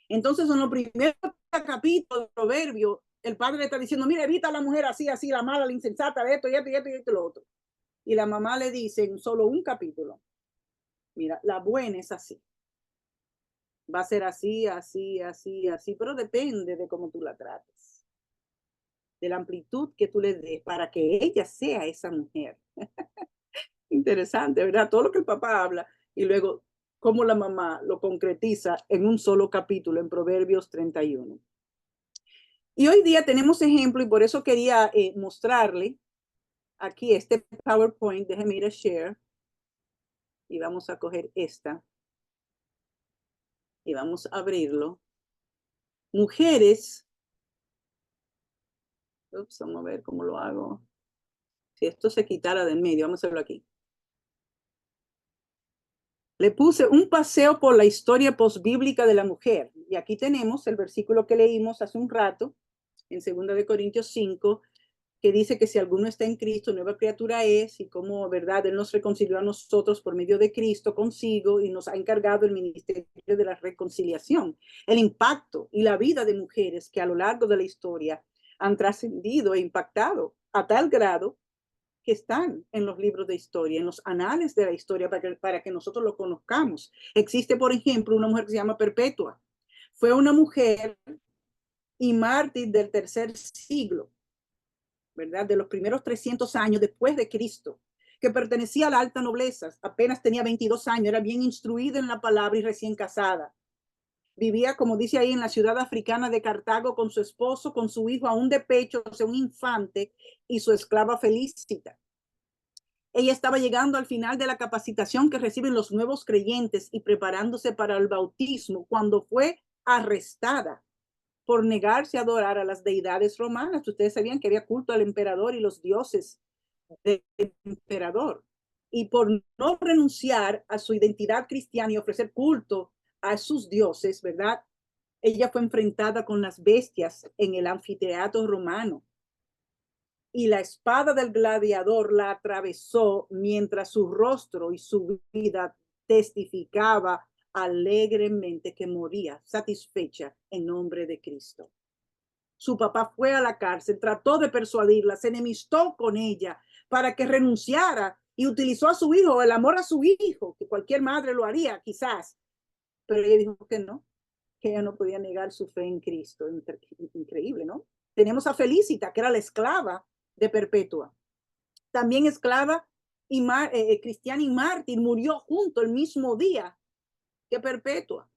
Entonces en los primeros capítulos de Proverbios, el padre le está diciendo, mira, evita a la mujer así, la mala, la insensata, esto y esto y esto y esto y lo otro. Y la mamá le dice en solo un capítulo, mira, la buena es así. Va a ser así, así, así, así, pero depende de cómo tú la trates. De la amplitud que tú le des para que ella sea esa mujer. Interesante, ¿verdad? Todo lo que el papá habla y luego cómo la mamá lo concretiza en un solo capítulo en Proverbios 31. Y hoy día tenemos ejemplo y por eso quería mostrarle aquí este PowerPoint. Déjeme ir a share y vamos a coger esta y vamos a abrirlo. Mujeres. Vamos a ver cómo lo hago. Si esto se quitara de en medio, vamos a hacerlo aquí. Le puse un paseo por la historia posbíblica de la mujer. Y aquí tenemos el versículo que leímos hace un rato, en 2 Corintios 5, que dice que si alguno está en Cristo, nueva criatura es, y como, ¿verdad? Él nos reconcilió a nosotros por medio de Cristo consigo y nos ha encargado el ministerio de la reconciliación. El impacto y la vida de mujeres que a lo largo de la historia han trascendido e impactado a tal grado que están en los libros de historia, en los anales de la historia, para que nosotros lo conozcamos. Existe, por ejemplo, una mujer que se llama Perpetua. Fue una mujer y mártir del tercer siglo, ¿verdad? De los primeros 300 años después de Cristo, que pertenecía a la alta nobleza, apenas tenía 22 años, era bien instruida en la palabra y recién casada. vivía, como dice ahí, en la ciudad africana de Cartago con su esposo, con su hijo aún de pecho, o sea, un infante, y su esclava Felicita. Ella estaba llegando al final de la capacitación que reciben los nuevos creyentes y preparándose para el bautismo cuando fue arrestada por negarse a adorar a las deidades romanas. Ustedes sabían que había culto al emperador y los dioses del emperador. Y por no renunciar a su identidad cristiana y ofrecer culto a sus dioses, ¿verdad? Ella fue enfrentada con las bestias en el anfiteatro romano. Y la espada del gladiador la atravesó mientras su rostro y su vida testificaba alegremente que moría satisfecha en nombre de Cristo. Su papá fue a la cárcel, trató de persuadirla, se enemistó con ella para que renunciara y utilizó a su hijo, el amor a su hijo, que cualquier madre lo haría quizás, pero ella dijo que ella no podía negar su fe en Cristo. Increíble, ¿no? Tenemos a Felicita, que era la esclava de Perpetua, también esclava y cristiana y mártir, murió junto el mismo día que Perpetua.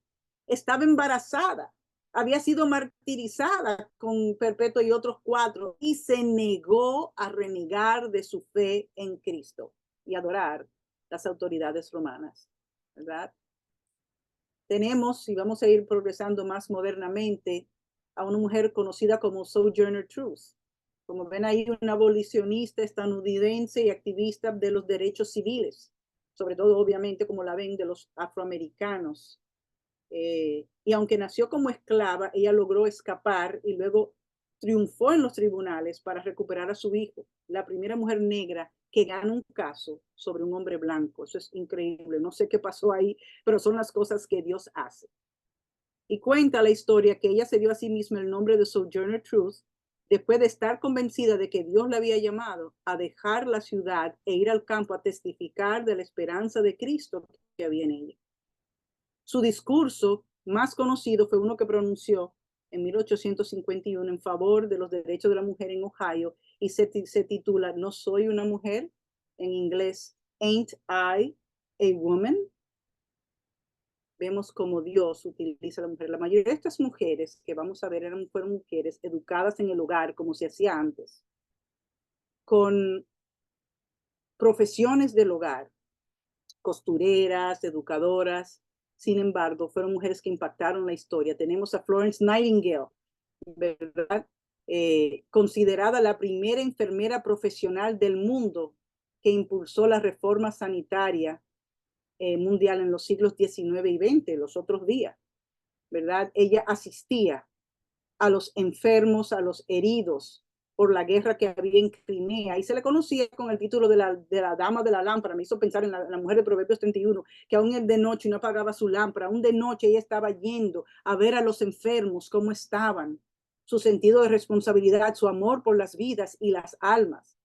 Estaba embarazada, había sido martirizada con Perpetua y otros 4 y se negó a renegar de su fe en Cristo y adorar las autoridades romanas, ¿verdad? Tenemos, y vamos a ir progresando más modernamente, a una mujer conocida como Sojourner Truth. Como ven ahí, una abolicionista estadounidense y activista de los derechos civiles, sobre todo obviamente como la ven de los afroamericanos. Y aunque nació como esclava, ella logró escapar y luego triunfó en los tribunales para recuperar a su hijo, la primera mujer negra que gana un caso sobre un hombre blanco. Eso es increíble, no sé qué pasó ahí, pero son las cosas que Dios hace. Y cuenta la historia que ella se dio a sí misma el nombre de Sojourner Truth después de estar convencida de que Dios la había llamado a dejar la ciudad e ir al campo a testificar de la esperanza de Cristo que había en ella. Su discurso más conocido fue uno que pronunció en 1851 en favor de los derechos de la mujer en Ohio y se titula ¿No soy una mujer? En inglés, Ain't I a Woman? Vemos cómo Dios utiliza a la mujer. La mayoría de estas mujeres que vamos a ver fueron mujeres educadas en el hogar como se hacía antes, con profesiones del hogar, costureras, educadoras. Sin embargo, fueron mujeres que impactaron la historia. Tenemos a Florence Nightingale, ¿verdad? Considerada la primera enfermera profesional del mundo que impulsó la reforma sanitaria mundial en los siglos XIX y XX, los otros días, ¿verdad? Ella asistía a los enfermos, a los heridos por la guerra que había en Crimea. Y se le conocía con el título de la dama de la lámpara. Me hizo pensar en la mujer de Proverbios 31, que aún de noche no apagaba su lámpara. Aún de noche ella estaba yendo a ver a los enfermos cómo estaban. Su sentido de responsabilidad, su amor por las vidas y las almas,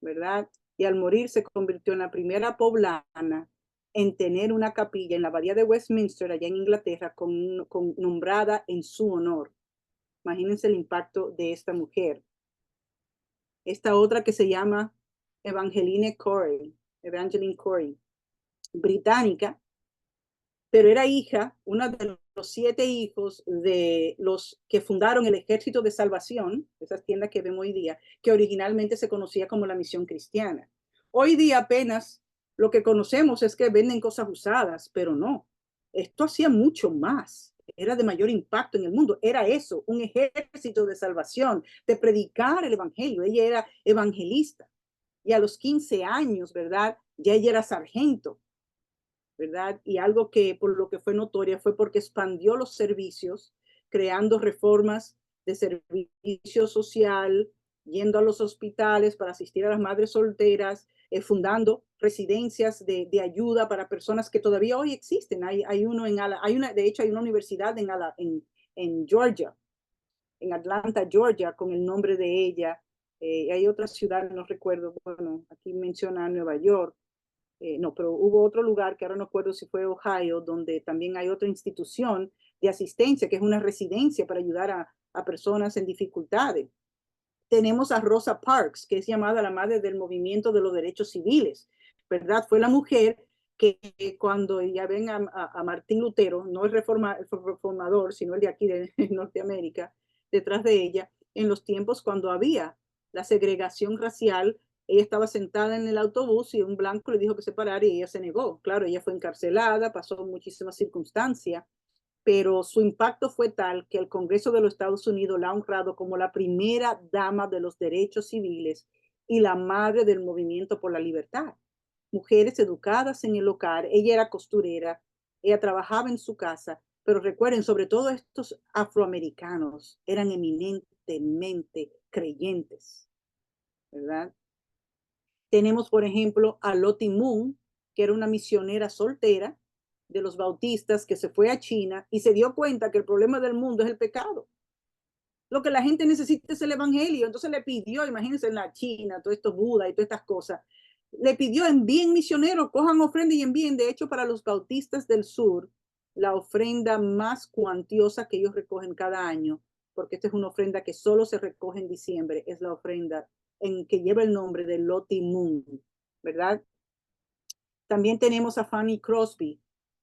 ¿verdad? Y al morir se convirtió en la primera poblana en tener una capilla en la abadía de Westminster, allá en Inglaterra, nombrada en su honor. Imagínense el impacto de esta mujer. Esta otra que se llama Evangeline Corey, británica, pero era hija, una de los 7 hijos de los que fundaron el Ejército de Salvación, esas tiendas que vemos hoy día, que originalmente se conocía como la Misión Cristiana. Hoy día apenas lo que conocemos es que venden cosas usadas, pero no. Esto hacía mucho más. Era de mayor impacto en el mundo. Era eso, un ejército de salvación, de predicar el evangelio. Ella era evangelista. Y a los 15 años, ¿verdad? Ya ella era sargento, ¿verdad? Y algo que por lo que fue notoria fue porque expandió los servicios, creando reformas de servicio social, yendo a los hospitales para asistir a las madres solteras, fundando residencias de ayuda para personas que todavía hoy existen. Hay uno de hecho hay una universidad en Georgia, en Atlanta, Georgia, con el nombre de ella. Hay otra ciudad, no recuerdo, bueno, aquí menciona Nueva York. No, pero hubo otro lugar que ahora no recuerdo si fue Ohio, donde también hay otra institución de asistencia, que es una residencia para ayudar a personas en dificultades. Tenemos a Rosa Parks, que es llamada la madre del movimiento de los derechos civiles, ¿verdad? Fue la mujer que cuando ya ven a Martín Lutero, no el reformador, sino el de aquí de Norteamérica, detrás de ella, en los tiempos cuando había la segregación racial, ella estaba sentada en el autobús y un blanco le dijo que se parara y ella se negó. Claro, ella fue encarcelada, pasó muchísimas circunstancias, pero su impacto fue tal que el Congreso de los Estados Unidos la ha honrado como la primera dama de los derechos civiles y la madre del movimiento por la libertad. Mujeres educadas en el hogar, ella era costurera, ella trabajaba en su casa, pero recuerden, sobre todo estos afroamericanos eran eminentemente creyentes, ¿verdad? Tenemos, por ejemplo, a Lottie Moon, que era una misionera soltera de los bautistas que se fue a China y se dio cuenta que el problema del mundo es el pecado. Lo que la gente necesita es el evangelio. Entonces le pidió, imagínense en la China, todo esto Buda y todas estas cosas, le pidió envíen misioneros, cojan ofrenda y envíen. De hecho, para los bautistas del sur, la ofrenda más cuantiosa que ellos recogen cada año, porque esta es una ofrenda que solo se recoge en diciembre, es la ofrenda en que lleva el nombre de Lottie Moon, ¿verdad? También tenemos a Fanny Crosby,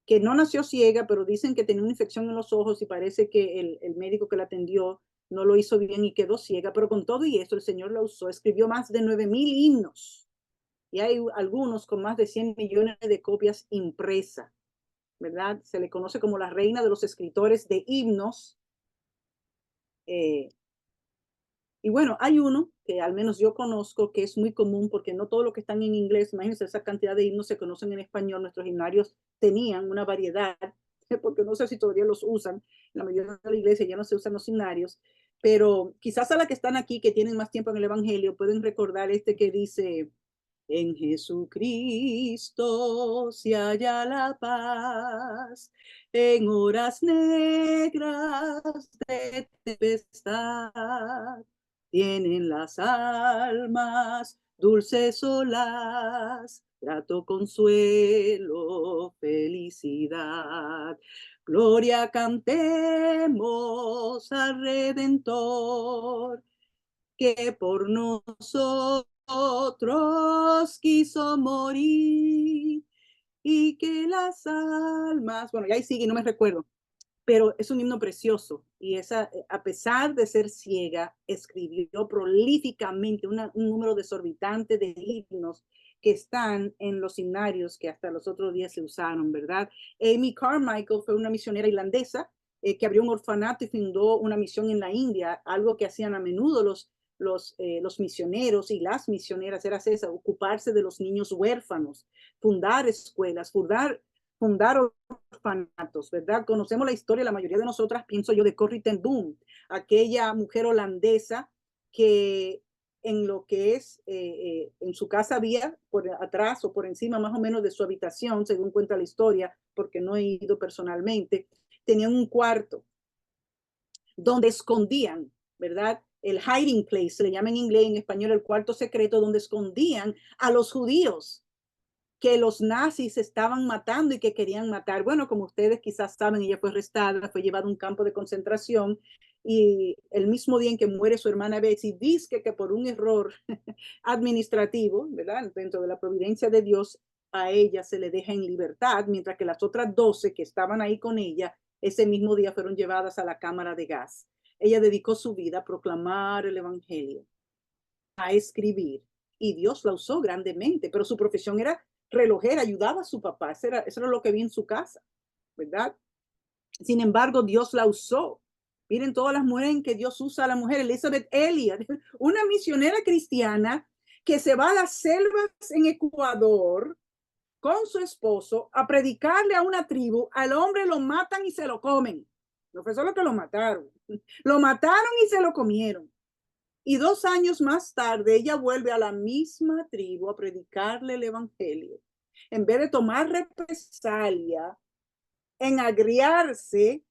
que no nació ciega, pero dicen que tenía una infección en los ojos y parece que el médico que la atendió no lo hizo bien y quedó ciega, pero con todo y eso el Señor la usó, escribió más de 9,000 himnos y hay algunos con más de 100 millones de copias impresas, ¿verdad? Se le conoce como la reina de los escritores de himnos. Eh, Y bueno, hay uno que al menos yo conozco que es muy común porque no todo lo que están en inglés, imagínense esa cantidad de himnos se conocen en español, nuestros himnarios tenían una variedad, porque no sé si todavía los usan, la mayoría de la iglesia ya no se usan los himnarios, pero quizás a la que están aquí, que tienen más tiempo en el Evangelio, pueden recordar este que dice, en Jesucristo se halla la paz, en horas negras de tempestad tienen las almas dulces olas, grato consuelo, felicidad. Gloria cantemos al Redentor, que por nosotros quiso morir y que las almas, bueno, ya ahí sigue, no me recuerdo, pero es un himno precioso y esa, a pesar de ser ciega, escribió prolíficamente un número desorbitante de himnos que están en los himnarios que hasta los otros días se usaron, ¿verdad? Amy Carmichael fue una misionera irlandesa que abrió un orfanato y fundó una misión en la India, algo que hacían a menudo los misioneros y las misioneras, era esa, ocuparse de los niños huérfanos, fundar escuelas, fundar orfanatos, ¿verdad? Conocemos la historia, la mayoría de nosotras, pienso yo, de Corrie ten Boom, aquella mujer holandesa que en lo que es, en su casa había por atrás o por encima más o menos de su habitación, según cuenta la historia, porque no he ido personalmente, tenían un cuarto donde escondían, ¿verdad? El hiding place, se le llama en inglés, en español el cuarto secreto, donde escondían a los judíos que los nazis estaban matando y que querían matar. Bueno, como ustedes quizás saben, ella fue arrestada, fue llevada a un campo de concentración y el mismo día en que muere su hermana Betsy, dice que por un error administrativo, ¿verdad? Dentro de la providencia de Dios, a ella se le deja en libertad, mientras que las otras 12 que estaban ahí con ella, ese mismo día fueron llevadas a la cámara de gas. Ella dedicó su vida a proclamar el evangelio, a escribir, y Dios la usó grandemente, pero su profesión era relojera, ayudaba a su papá, eso era lo que vi en su casa, ¿verdad? Sin embargo, Dios la usó. Miren todas las mujeres en que Dios usa a la mujer. Elizabeth Elliot, una misionera cristiana que se va a las selvas en Ecuador con su esposo a predicarle a una tribu, al hombre lo matan y se lo comen. No fue solo que lo mataron y se lo comieron. Y 2 años más tarde, ella vuelve a la misma tribu a predicarle el evangelio. En vez de tomar represalia, en agriarse,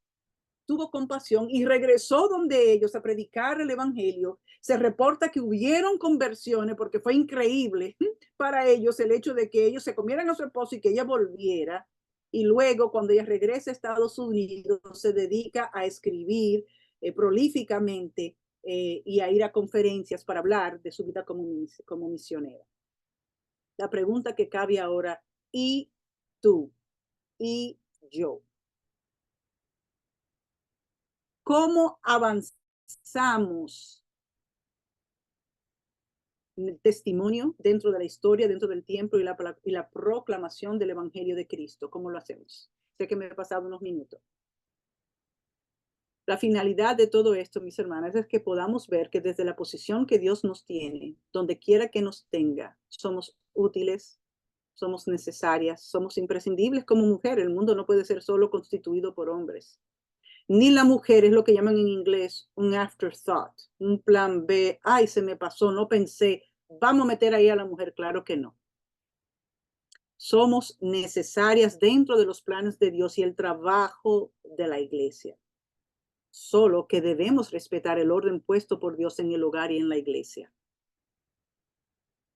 tuvo compasión y regresó donde ellos a predicar el evangelio. Se reporta que hubieron conversiones porque fue increíble para ellos el hecho de que ellos se comieran a su esposo y que ella volviera. Y luego, cuando ella regresa a Estados Unidos, se dedica a escribir prolíficamente y a ir a conferencias para hablar de su vida como misionera. La pregunta que cabe ahora, ¿y tú y yo. ¿Cómo avanzamos en el testimonio dentro de la historia, dentro del tiempo y la proclamación del Evangelio de Cristo? ¿Cómo lo hacemos? Sé que me he pasado unos minutos. La finalidad de todo esto, mis hermanas, es que podamos ver que desde la posición que Dios nos tiene, donde quiera que nos tenga, somos útiles, somos necesarias, somos imprescindibles como mujer. El mundo no puede ser solo constituido por hombres. Ni la mujer es lo que llaman en inglés un afterthought, un plan B. Ay, se me pasó, no pensé. Vamos a meter ahí a la mujer. Claro que no. Somos necesarias dentro de los planes de Dios y el trabajo de la iglesia. Solo que debemos respetar el orden puesto por Dios en el hogar y en la iglesia.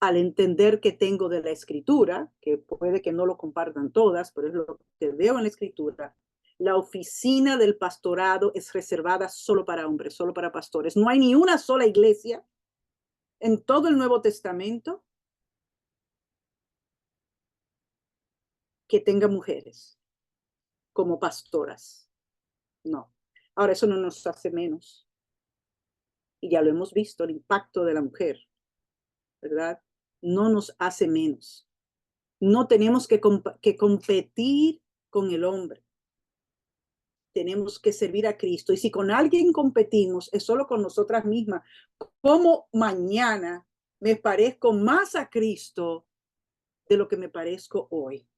Al entender que tengo de la escritura, que puede que no lo compartan todas, pero es lo que veo en la escritura, la oficina del pastorado es reservada solo para hombres, solo para pastores. No hay ni una sola iglesia en todo el Nuevo Testamento que tenga mujeres como pastoras. No. Ahora, eso no nos hace menos. Y ya lo hemos visto, el impacto de la mujer, ¿verdad? No nos hace menos. No tenemos que competir con el hombre. Tenemos que servir a Cristo. Y si con alguien competimos, es solo con nosotras mismas. ¿Cómo mañana me parezco más a Cristo de lo que me parezco hoy?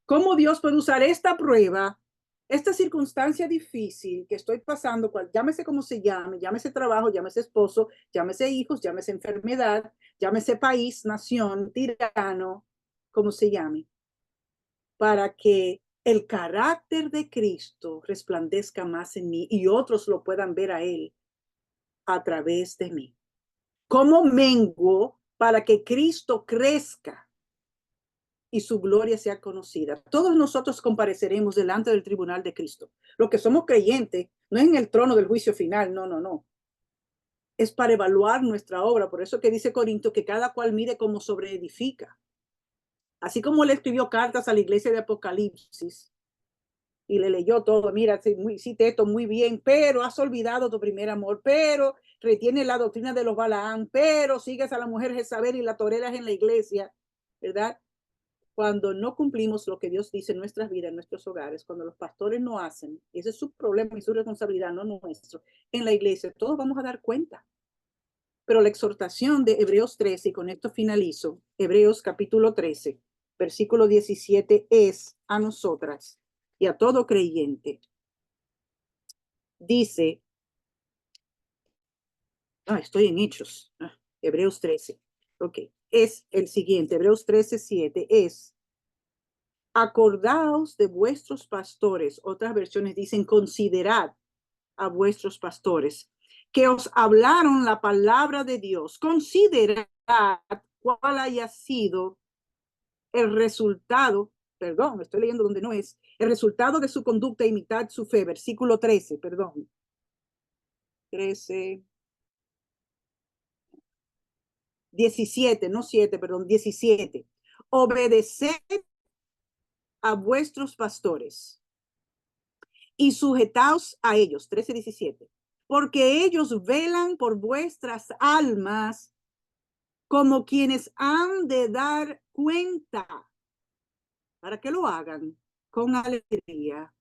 ¿Cómo Dios puede usar esta prueba, esta circunstancia difícil que estoy pasando, llámese como se llame, llámese trabajo, llámese esposo, llámese hijos, llámese enfermedad, llámese país, nación, tirano, como se llame, para que el carácter de Cristo resplandezca más en mí y otros lo puedan ver a Él a través de mí? ¿Cómo menguo para que Cristo crezca y su gloria sea conocida? Todos nosotros compareceremos delante del tribunal de Cristo. Los que somos creyentes, no es en el trono del juicio final, no, no, no. Es para evaluar nuestra obra. Por eso que dice Corinto que cada cual mire cómo sobreedifica. Así como le escribió cartas a la iglesia de Apocalipsis y le leyó todo, mira, hiciste esto muy bien, pero has olvidado tu primer amor, pero retienes la doctrina de los Balaam, pero sigues a la mujer Jezabel y la toreras en la iglesia, ¿verdad? Cuando no cumplimos lo que Dios dice en nuestras vidas, en nuestros hogares, cuando los pastores no hacen, ese es su problema y su responsabilidad, no nuestro, en la iglesia, todos vamos a dar cuenta. Pero la exhortación de Hebreos 13, y con esto finalizo, Hebreos capítulo 13, versículo 17, es a nosotras y a todo creyente. Dice, estoy en Hechos, Hebreos 13, ok, es el siguiente, Hebreos 13, 7, es: acordaos de vuestros pastores. Otras versiones dicen: considerad a vuestros pastores que os hablaron la palabra de Dios. Considerad cuál haya sido el resultado, perdón, estoy leyendo donde no es, el resultado de su conducta, imitad su fe. Versículo 13, perdón. 13, 17, no 7, perdón, 17. Obedeced a vuestros pastores y sujetaos a ellos, 13:17, porque ellos velan por vuestras almas como quienes han de dar cuenta, para que lo hagan con alegría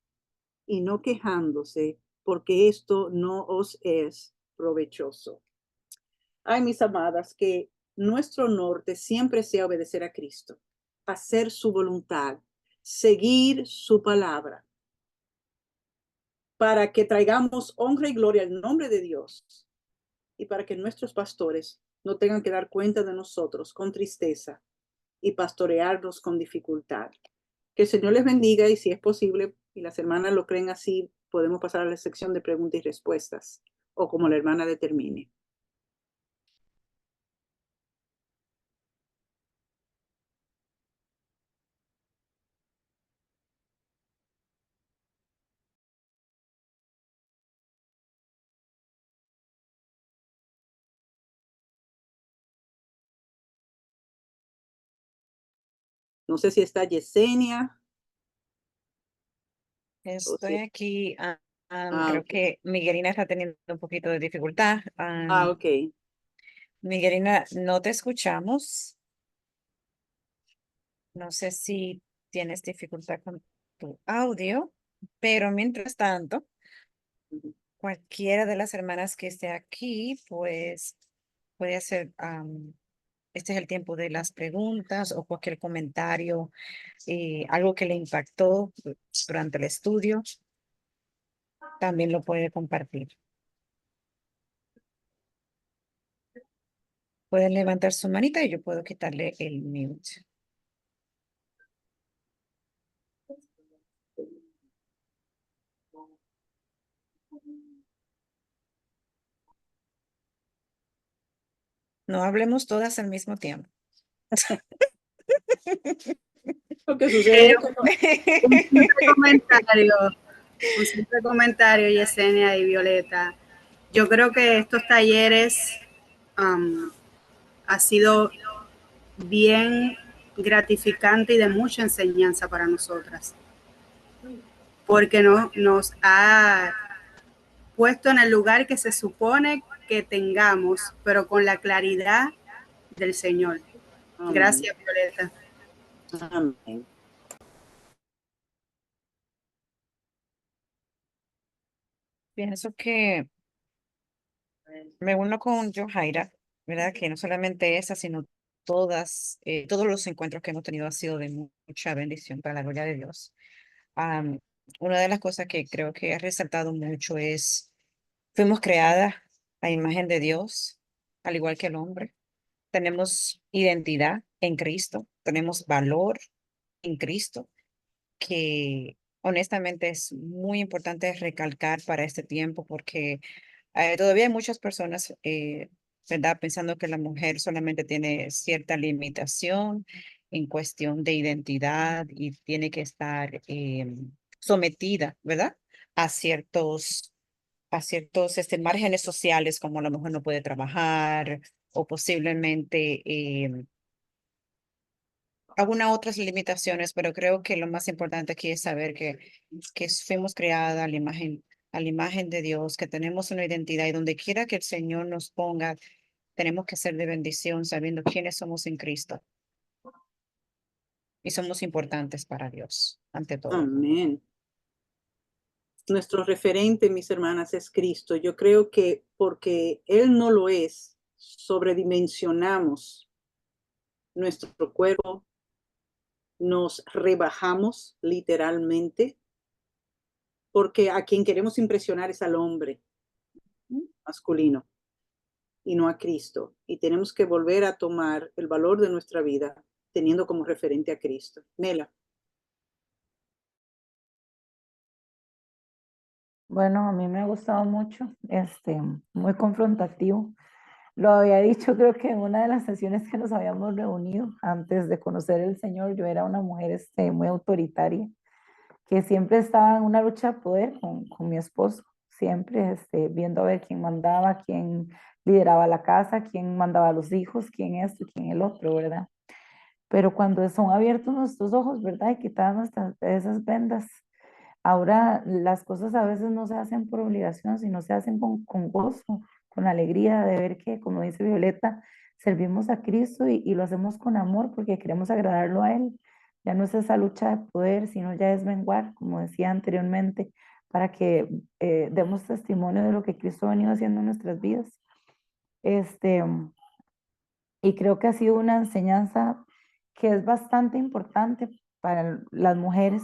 y no quejándose, porque esto no os es provechoso. Ay, mis amadas, que nuestro norte siempre sea obedecer a Cristo, hacer su voluntad, seguir su palabra, para que traigamos honra y gloria al nombre de Dios y para que nuestros pastores no tengan que dar cuenta de nosotros con tristeza y pastorearnos con dificultad. Que el Señor les bendiga y si es posible y las hermanas lo creen así, podemos pasar a la sección de preguntas y respuestas o como la hermana determine. No sé si está Yesenia. O Estoy si... aquí. Ah, Creo ok. que Miguelina está teniendo un poquito de dificultad. Ok. Miguelina, no te escuchamos. No sé si tienes dificultad con tu audio, pero mientras tanto, Ujú. cualquiera de las hermanas que esté aquí, pues puede hacer, este es el tiempo de las preguntas o cualquier comentario, algo que le impactó durante el estudio, también lo puede compartir. Pueden levantar su manita y yo puedo quitarle el mute. No hablemos todas al mismo tiempo. Lo que sucede Pero es que un simple comentario, un simple comentario, Yesenia y Violeta. Yo creo que estos talleres ha sido bien gratificante y de mucha enseñanza para nosotras, porque nos ha puesto en el lugar que se supone que tengamos, pero con la claridad del Señor. amén. Gracias, Violeta. Amén. Pienso que me uno con Johaira, ¿verdad? Que no solamente esa, sino todos los encuentros que hemos tenido ha sido de mucha bendición para la gloria de Dios. Am, una de las cosas que creo que ha resaltado mucho es, fuimos creadas a imagen de Dios, al igual que el hombre. Tenemos identidad en Cristo, tenemos valor en Cristo, que honestamente es muy importante recalcar para este tiempo porque todavía hay muchas personas, ¿verdad? Pensando que la mujer solamente tiene cierta limitación en cuestión de identidad y tiene que estar sometida, ¿verdad? A ciertos márgenes sociales, como a lo mejor no puede trabajar o posiblemente algunas otras limitaciones, pero creo que lo más importante aquí es saber que fuimos creadas a la imagen de Dios, que tenemos una identidad y donde quiera que el Señor nos ponga, tenemos que ser de bendición sabiendo quiénes somos en Cristo y somos importantes para Dios, ante todo. Amén. Nuestro referente, mis hermanas, es Cristo. Yo creo que porque Él no lo es, sobredimensionamos nuestro cuerpo, nos rebajamos literalmente, porque a quien queremos impresionar es al hombre masculino y no a Cristo. Y tenemos que volver a tomar el valor de nuestra vida teniendo como referente a Cristo. Mela. Bueno, a mí me ha gustado mucho, muy confrontativo. Lo había dicho, creo que en una de las sesiones que nos habíamos reunido antes de conocer el Señor, yo era una mujer, muy autoritaria, que siempre estaba en una lucha de poder con mi esposo, siempre, viendo a ver quién mandaba, quién lideraba la casa, quién mandaba a los hijos, quién esto, quién el otro, ¿verdad? Pero cuando son abiertos nuestros ojos, ¿verdad? Y quitadas esas vendas, ahora las cosas a veces no se hacen por obligación, sino se hacen con gozo, con alegría de ver que, como dice Violeta, servimos a Cristo y lo hacemos con amor porque queremos agradarlo a Él. Ya no es esa lucha de poder, sino ya es menguar, como decía anteriormente, para que demos testimonio de lo que Cristo ha venido haciendo en nuestras vidas. Este, y creo que ha sido una enseñanza que es bastante importante para las mujeres,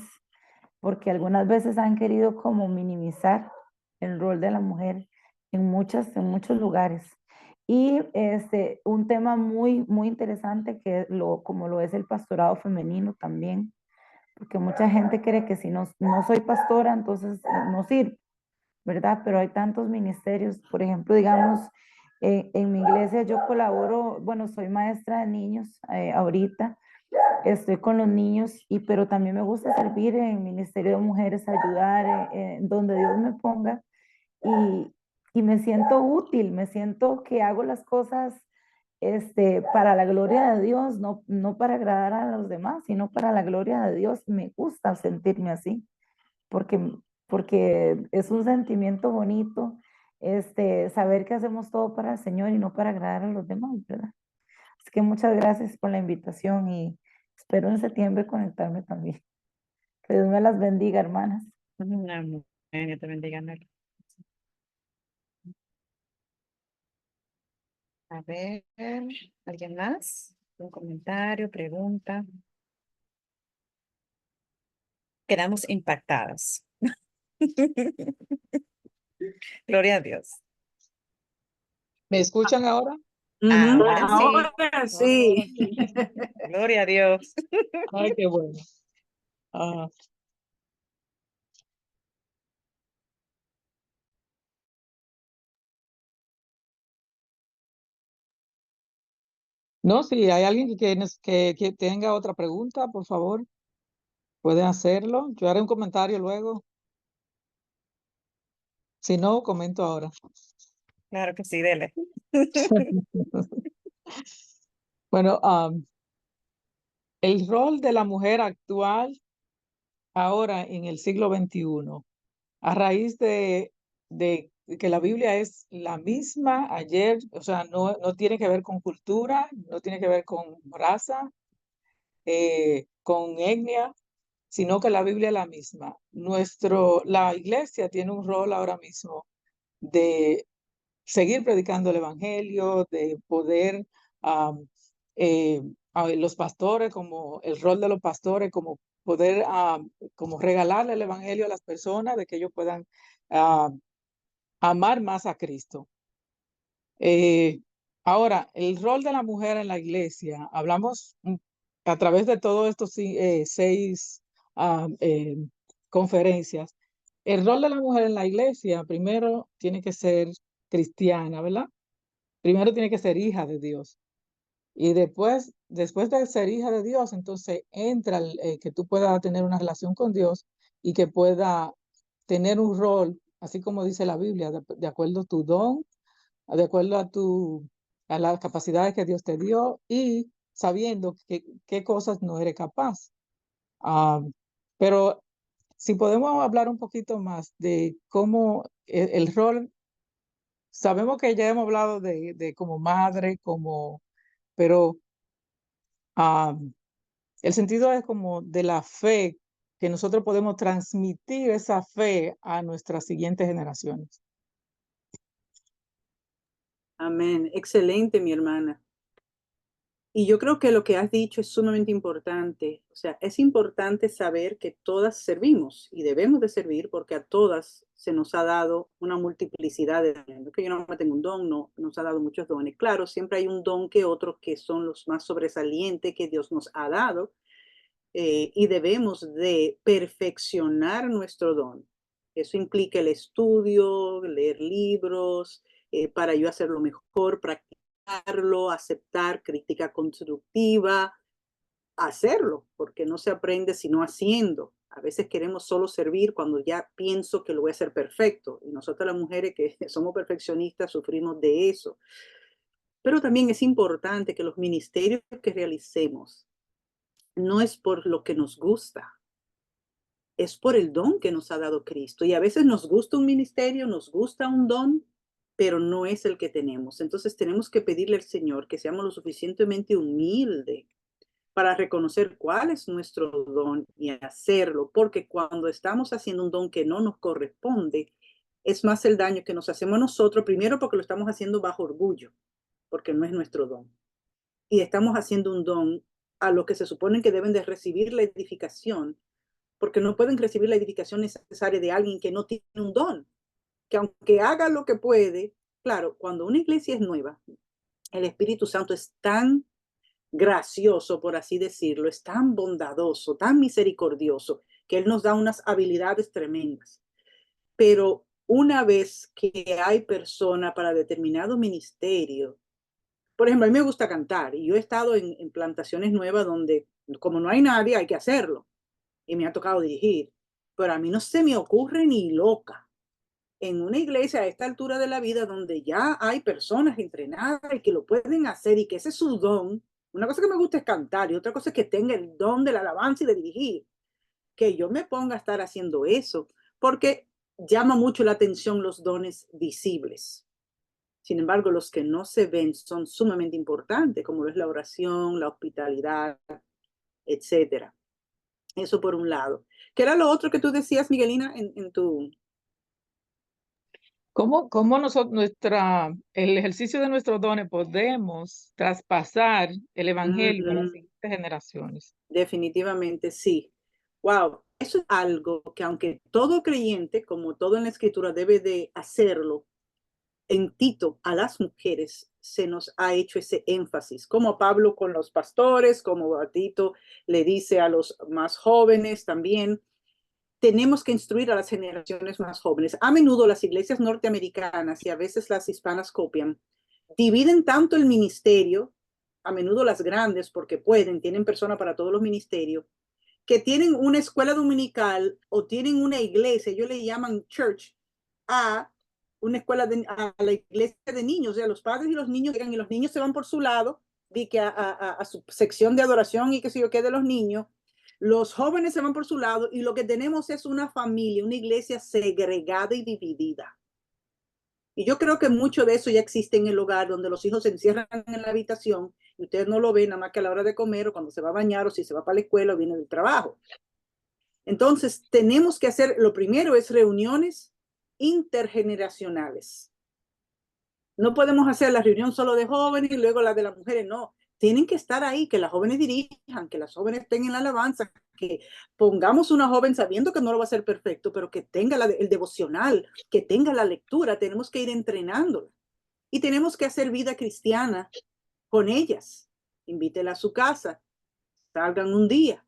porque algunas veces han querido como minimizar el rol de la mujer en muchos lugares. Y un tema muy interesante como lo es el pastorado femenino también, porque mucha gente cree que si no soy pastora, entonces no sirve, ¿verdad? Pero hay tantos ministerios, por ejemplo, digamos, en mi iglesia yo colaboro, bueno, soy maestra de niños ahorita, estoy con los niños, pero también me gusta servir en el Ministerio de Mujeres, ayudar donde Dios me ponga y, y me siento útil, me siento que hago las cosas para la gloria de Dios, no, no para agradar a los demás, sino para la gloria de Dios. Me gusta sentirme así, porque, porque es un sentimiento bonito, saber que hacemos todo para el Señor y no para agradar a los demás, ¿verdad? Así que muchas gracias por la invitación y espero en septiembre conectarme también. Que Dios me las bendiga, hermanas. Amén. Dios te bendiga, Nelly. A ver, ¿alguien más? ¿Un comentario, pregunta? Quedamos impactadas. Gloria a Dios. ¿Me escuchan ahora? Ahora sí. Ahora sí. Gloria a Dios. Ay, qué bueno. Ah, no, si hay alguien que tenga otra pregunta, por favor, pueden hacerlo. Yo haré un comentario luego. Si no, comento ahora. Claro que sí, dele. Bueno, el rol de la mujer actual ahora en el siglo XXI, a raíz de que la Biblia es la misma ayer, o sea, no tiene que ver con cultura, no tiene que ver con raza, con etnia, sino que la Biblia es la misma. La iglesia tiene un rol ahora mismo de seguir predicando el evangelio, de poder, am, los pastores, como el rol de los pastores, como poder, como regalarle el evangelio a las personas, de que ellos puedan amar más a Cristo. Ahora, el rol de la mujer en la iglesia, hablamos a través de todos estos 6 conferencias. El rol de la mujer en la iglesia, primero tiene que ser cristiana, ¿verdad? Primero tiene que ser hija de Dios. Y después de ser hija de Dios, entonces entra que tú puedas tener una relación con Dios y que pueda tener un rol, así como dice la Biblia, de acuerdo a tu don, de acuerdo a las capacidades que Dios te dio y sabiendo qué cosas no eres capaz. Ah, pero si podemos hablar un poquito más de cómo el rol, sabemos que ya hemos hablado de como madre, pero el sentido es como de la fe, que nosotros podemos transmitir esa fe a nuestras siguientes generaciones. Amén. Excelente, mi hermana. Y yo creo que lo que has dicho es sumamente importante. O sea, es importante saber que todas servimos y debemos de servir porque a todas se nos ha dado una multiplicidad de dones. No es que yo no tengo un don, no, nos ha dado muchos dones. Claro, siempre hay un don que otros que son los más sobresalientes que Dios nos ha dado y debemos de perfeccionar nuestro don. Eso implica el estudio, leer libros, para yo hacerlo mejor, practicarlo, aceptar crítica constructiva, hacerlo, porque no se aprende sino haciendo. A veces queremos solo servir cuando ya pienso que lo voy a hacer perfecto. Y nosotras las mujeres que somos perfeccionistas sufrimos de eso. Pero también es importante que los ministerios que realicemos no es por lo que nos gusta, es por el don que nos ha dado Cristo. Y a veces nos gusta un ministerio, nos gusta un don, pero no es el que tenemos. Entonces tenemos que pedirle al Señor que seamos lo suficientemente humildes para reconocer cuál es nuestro don y hacerlo, porque cuando estamos haciendo un don que no nos corresponde, es más el daño que nos hacemos nosotros, primero porque lo estamos haciendo bajo orgullo, porque no es nuestro don. Y estamos haciendo un don a los que se supone que deben de recibir la edificación, porque no pueden recibir la edificación necesaria de alguien que no tiene un don, que aunque haga lo que puede, claro, cuando una iglesia es nueva, el Espíritu Santo es tan gracioso, por así decirlo, es tan bondadoso, tan misericordioso, que Él nos da unas habilidades tremendas. Pero una vez que hay persona para determinado ministerio, por ejemplo, a mí me gusta cantar y yo he estado en plantaciones nuevas donde como no hay nadie, hay que hacerlo y me ha tocado dirigir, pero a mí no se me ocurre ni loca en una iglesia a esta altura de la vida donde ya hay personas entrenadas y que lo pueden hacer y que ese es su don. Una cosa que me gusta es cantar y otra cosa es que tenga el don de la alabanza y de dirigir. Que yo me ponga a estar haciendo eso, porque llama mucho la atención los dones visibles. Sin embargo, los que no se ven son sumamente importantes, como lo es la oración, la hospitalidad, etcétera. Eso por un lado. ¿Qué era lo otro que tú decías, Miguelina, en tu... ¿Cómo nosotros, el ejercicio de nuestros dones podemos traspasar el evangelio a las siguientes generaciones? Definitivamente sí. Wow, eso es algo que aunque todo creyente, como todo en la escritura, debe de hacerlo, en Tito a las mujeres se nos ha hecho ese énfasis, como Pablo con los pastores, como a Tito le dice a los más jóvenes también. Tenemos que instruir a las generaciones más jóvenes. A menudo las iglesias norteamericanas y a veces las hispanas copian, dividen tanto el ministerio, a menudo las grandes porque pueden, tienen persona para todos los ministerios, que tienen una escuela dominical o tienen una iglesia, ellos le llaman church, a una escuela, a la iglesia de niños, o sea, los padres y los niños llegan y los niños se van por su lado, de que a su sección de adoración y que sé yo qué de los niños, los jóvenes se van por su lado y lo que tenemos es una familia, una iglesia segregada y dividida. Y yo creo que mucho de eso ya existe en el hogar, donde los hijos se encierran en la habitación y ustedes no lo ven nada más que a la hora de comer o cuando se va a bañar o si se va para la escuela o viene del trabajo. Entonces, tenemos que hacer, lo primero es reuniones intergeneracionales. No podemos hacer la reunión solo de jóvenes y luego la de las mujeres, no. Tienen que estar ahí, que las jóvenes dirijan, que las jóvenes tengan la alabanza, que pongamos una joven sabiendo que no lo va a hacer perfecto, pero que tenga el devocional, que tenga la lectura. Tenemos que ir entrenándola. Y tenemos que hacer vida cristiana con ellas. Invítela a su casa, salgan un día,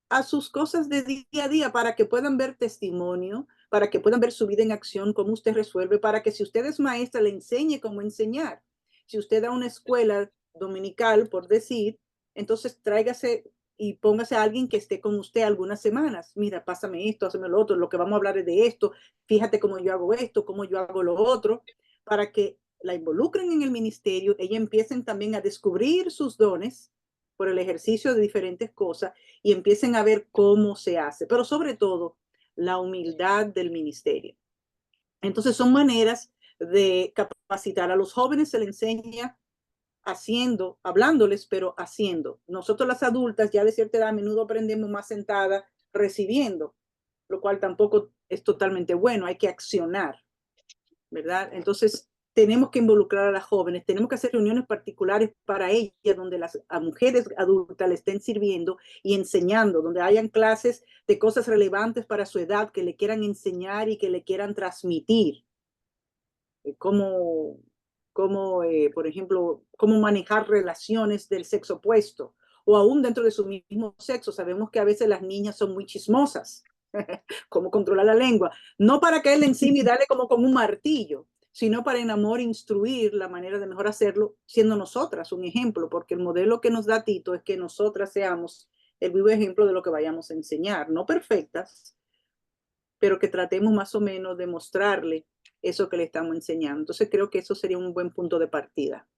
a sus cosas de día a día para que puedan ver testimonio, para que puedan ver su vida en acción, cómo usted resuelve, para que si usted es maestra le enseñe cómo enseñar. Si usted da una escuela dominical, por decir, entonces tráigase y póngase a alguien que esté con usted algunas semanas. Mira, pásame esto, hazme lo otro, lo que vamos a hablar es de esto, fíjate cómo yo hago esto, cómo yo hago lo otro, para que la involucren en el ministerio, ella empiecen también a descubrir sus dones por el ejercicio de diferentes cosas y empiecen a ver cómo se hace, pero sobre todo la humildad del ministerio. Entonces son maneras de capacitar a los jóvenes, se les enseña haciendo, hablándoles, pero haciendo. Nosotros las adultas ya de cierta edad a menudo aprendemos más sentada recibiendo, lo cual tampoco es totalmente bueno, hay que accionar, ¿verdad? Entonces tenemos que involucrar a las jóvenes, tenemos que hacer reuniones particulares para ellas, donde las mujeres adultas le estén sirviendo y enseñando, donde hayan clases de cosas relevantes para su edad que le quieran enseñar y que le quieran transmitir. Por ejemplo, cómo manejar relaciones del sexo opuesto o aún dentro de su mismo sexo. Sabemos que a veces las niñas son muy chismosas. Cómo controlar la lengua. No para caerle encima y darle como con un martillo, sino para en amor instruir la manera de mejor hacerlo, siendo nosotras un ejemplo, porque el modelo que nos da Tito es que nosotras seamos el vivo ejemplo de lo que vayamos a enseñar. No perfectas, pero que tratemos más o menos de mostrarle eso que le estamos enseñando. Entonces creo que eso sería un buen punto de partida.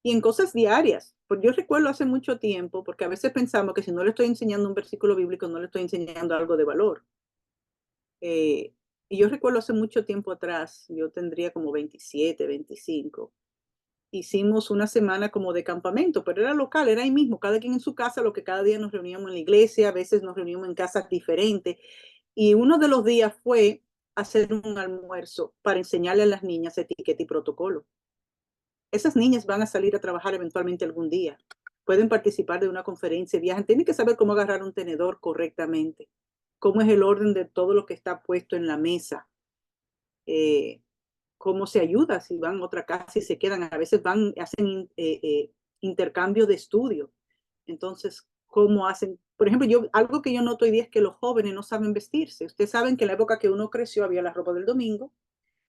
Y en cosas diarias. Pues yo recuerdo hace mucho tiempo, porque a veces pensamos que si no le estoy enseñando un versículo bíblico, no le estoy enseñando algo de valor. Y yo recuerdo hace mucho tiempo atrás, yo tendría como 27, 25, hicimos una semana como de campamento, pero era local, era ahí mismo, cada quien en su casa, lo que cada día nos reuníamos en la iglesia, a veces nos reuníamos en casas diferentes. Y uno de los días fue hacer un almuerzo para enseñarle a las niñas etiqueta y protocolo. Esas niñas van a salir a trabajar eventualmente algún día. Pueden participar de una conferencia, viajan, tienen que saber cómo agarrar un tenedor correctamente, cómo es el orden de todo lo que está puesto en la mesa, cómo se ayuda si van a otra casa y se quedan. A veces van, hacen intercambio de estudio. Entonces, ¿cómo hacen? Por ejemplo, algo que yo noto hoy día es que los jóvenes no saben vestirse. Ustedes saben que en la época que uno creció había la ropa del domingo,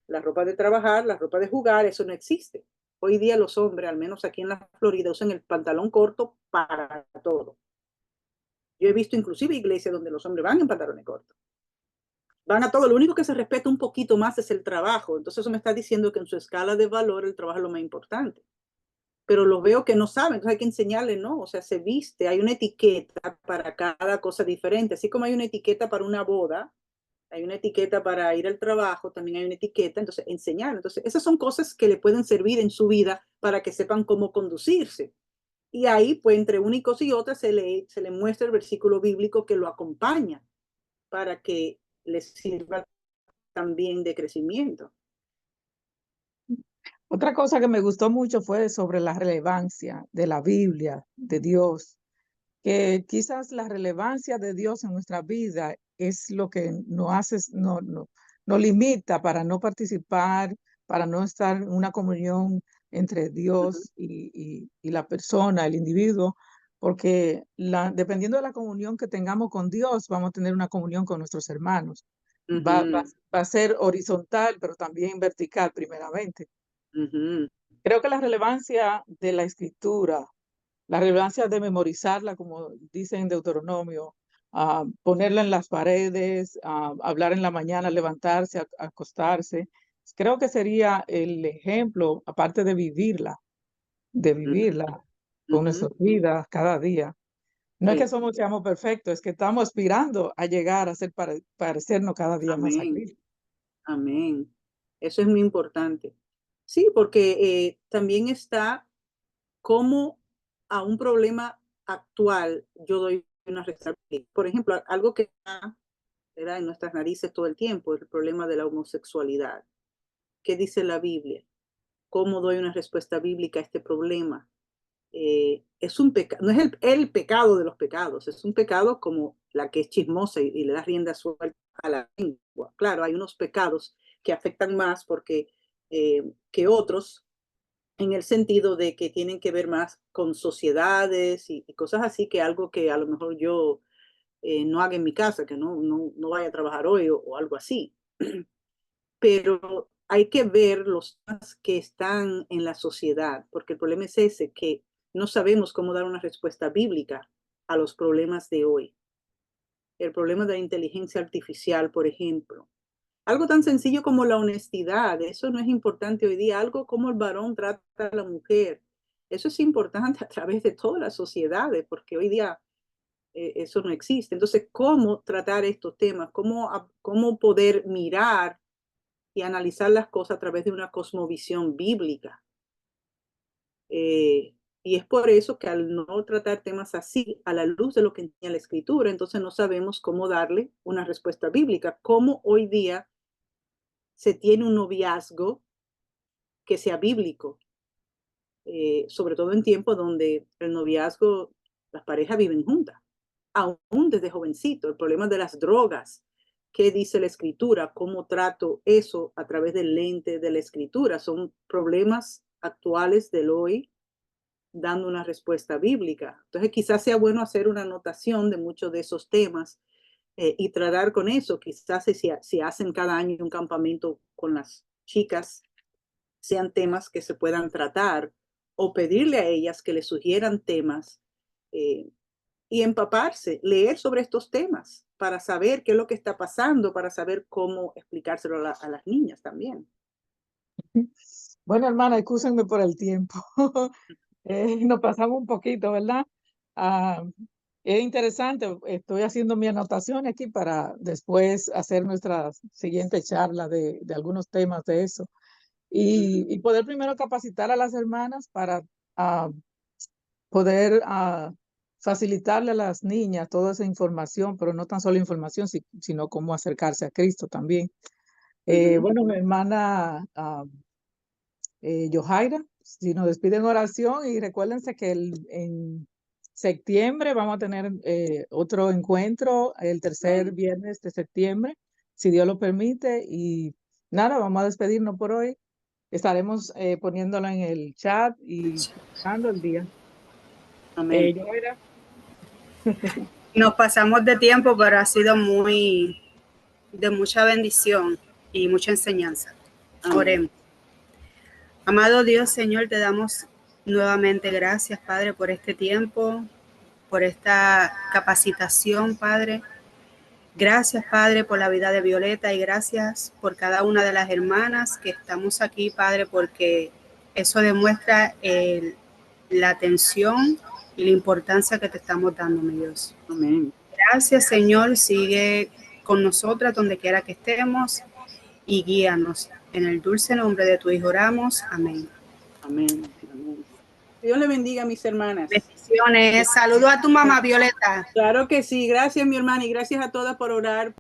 la ropa de trabajar, la ropa de jugar, eso no existe. Hoy día los hombres, al menos aquí en la Florida, usan el pantalón corto para todo. Yo he visto inclusive iglesias donde los hombres van en pantalones cortos. Van a todo, lo único que se respeta un poquito más es el trabajo. Entonces eso me está diciendo que en su escala de valor el trabajo es lo más importante. Pero lo veo que no saben, entonces hay que enseñarle, ¿no? O sea, se viste, hay una etiqueta para cada cosa diferente, así como hay una etiqueta para una boda, hay una etiqueta para ir al trabajo, también hay una etiqueta, entonces enseñar. Entonces, esas son cosas que le pueden servir en su vida para que sepan cómo conducirse. Y ahí, pues, entre una cosa y otra, se le muestra el versículo bíblico que lo acompaña para que les sirva también de crecimiento. Otra cosa que me gustó mucho fue sobre la relevancia de la Biblia, de Dios, que quizás la relevancia de Dios en nuestra vida es lo que nos limita para no participar, para no estar en una comunión entre Dios y la persona, el individuo, porque dependiendo de la comunión que tengamos con Dios, vamos a tener una comunión con nuestros hermanos. Va a ser horizontal, pero también vertical primeramente. Creo que la relevancia de la escritura, la relevancia de memorizarla, como dice en Deuteronomio, ponerla en las paredes, hablar en la mañana, levantarse, acostarse, creo que sería el ejemplo, aparte de vivirla con nuestras vidas cada día. No es que seamos perfectos, es que estamos aspirando a llegar a ser parecernos cada día más a Cristo. Amén. Eso es muy importante. Sí, porque también está cómo a un problema actual yo doy una respuesta. Por ejemplo, algo que está en nuestras narices todo el tiempo, el problema de la homosexualidad. ¿Qué dice la Biblia? ¿Cómo doy una respuesta bíblica a este problema? Es un pecado, no es el pecado de los pecados, es un pecado como la que es chismosa y le da rienda suelta a la lengua. Claro, hay unos pecados que afectan más porque que otros, en el sentido de que tienen que ver más con sociedades y cosas así, que algo que a lo mejor yo no haga en mi casa, que no vaya a trabajar hoy o algo así. Pero hay que ver los temas que están en la sociedad, porque el problema es ese, que no sabemos cómo dar una respuesta bíblica a los problemas de hoy. El problema de la inteligencia artificial, por ejemplo. Algo tan sencillo como la honestidad, eso no es importante hoy día. Algo como el varón trata a la mujer, eso es importante a través de todas las sociedades, porque hoy día eso no existe. Entonces, ¿cómo tratar estos temas? ¿Cómo poder mirar y analizar las cosas a través de una cosmovisión bíblica? Y es por eso que al no tratar temas así, a la luz de lo que enseña la Escritura, entonces no sabemos cómo darle una respuesta bíblica. ¿Cómo hoy día se tiene un noviazgo que sea bíblico? Sobre todo en tiempos donde el noviazgo, las parejas viven juntas, aún desde jovencito. El problema de las drogas, ¿qué dice la Escritura? ¿Cómo trato eso a través del lente de la Escritura? Son problemas actuales del hoy, dando una respuesta bíblica. Entonces quizás sea bueno hacer una anotación de muchos de esos temas y tratar con eso. Quizás si hacen cada año un campamento con las chicas, sean temas que se puedan tratar o pedirle a ellas que les sugieran temas y empaparse, leer sobre estos temas para saber qué es lo que está pasando, para saber cómo explicárselo a las niñas también. Bueno, hermana, excúsenme por el tiempo. Nos pasamos un poquito, ¿verdad? Es interesante, estoy haciendo mi anotación aquí para después hacer nuestra siguiente charla de algunos temas de eso y poder primero capacitar a las hermanas para poder facilitarle a las niñas toda esa información, pero no tan solo información, sino cómo acercarse a Cristo también. Bueno, mi hermana Yohaira, si nos despiden oración y recuérdense que en septiembre vamos a tener otro encuentro, el tercer viernes de septiembre, si Dios lo permite. Y nada, vamos a despedirnos por hoy. Estaremos poniéndolo en el chat y pasando el día. Amén. Yohaira. Nos pasamos de tiempo, pero ha sido de mucha bendición y mucha enseñanza. Oremos. Amado Dios, Señor, te damos nuevamente gracias, Padre, por este tiempo. por esta capacitación, Padre. Gracias, Padre, por la vida de Violeta y gracias por cada una de las hermanas que estamos aquí, Padre, porque eso demuestra la atención y la importancia que te estamos dando, mi Dios. Amén. Gracias, Señor. Sigue con nosotras donde quiera que estemos y guíanos. En el dulce nombre de tu Hijo oramos. Amén. Amén. Amén. Dios le bendiga, mis hermanas. Bendiciones. Saludo a tu mamá, Violeta. Claro que sí. Gracias, mi hermana, y gracias a todas por orar.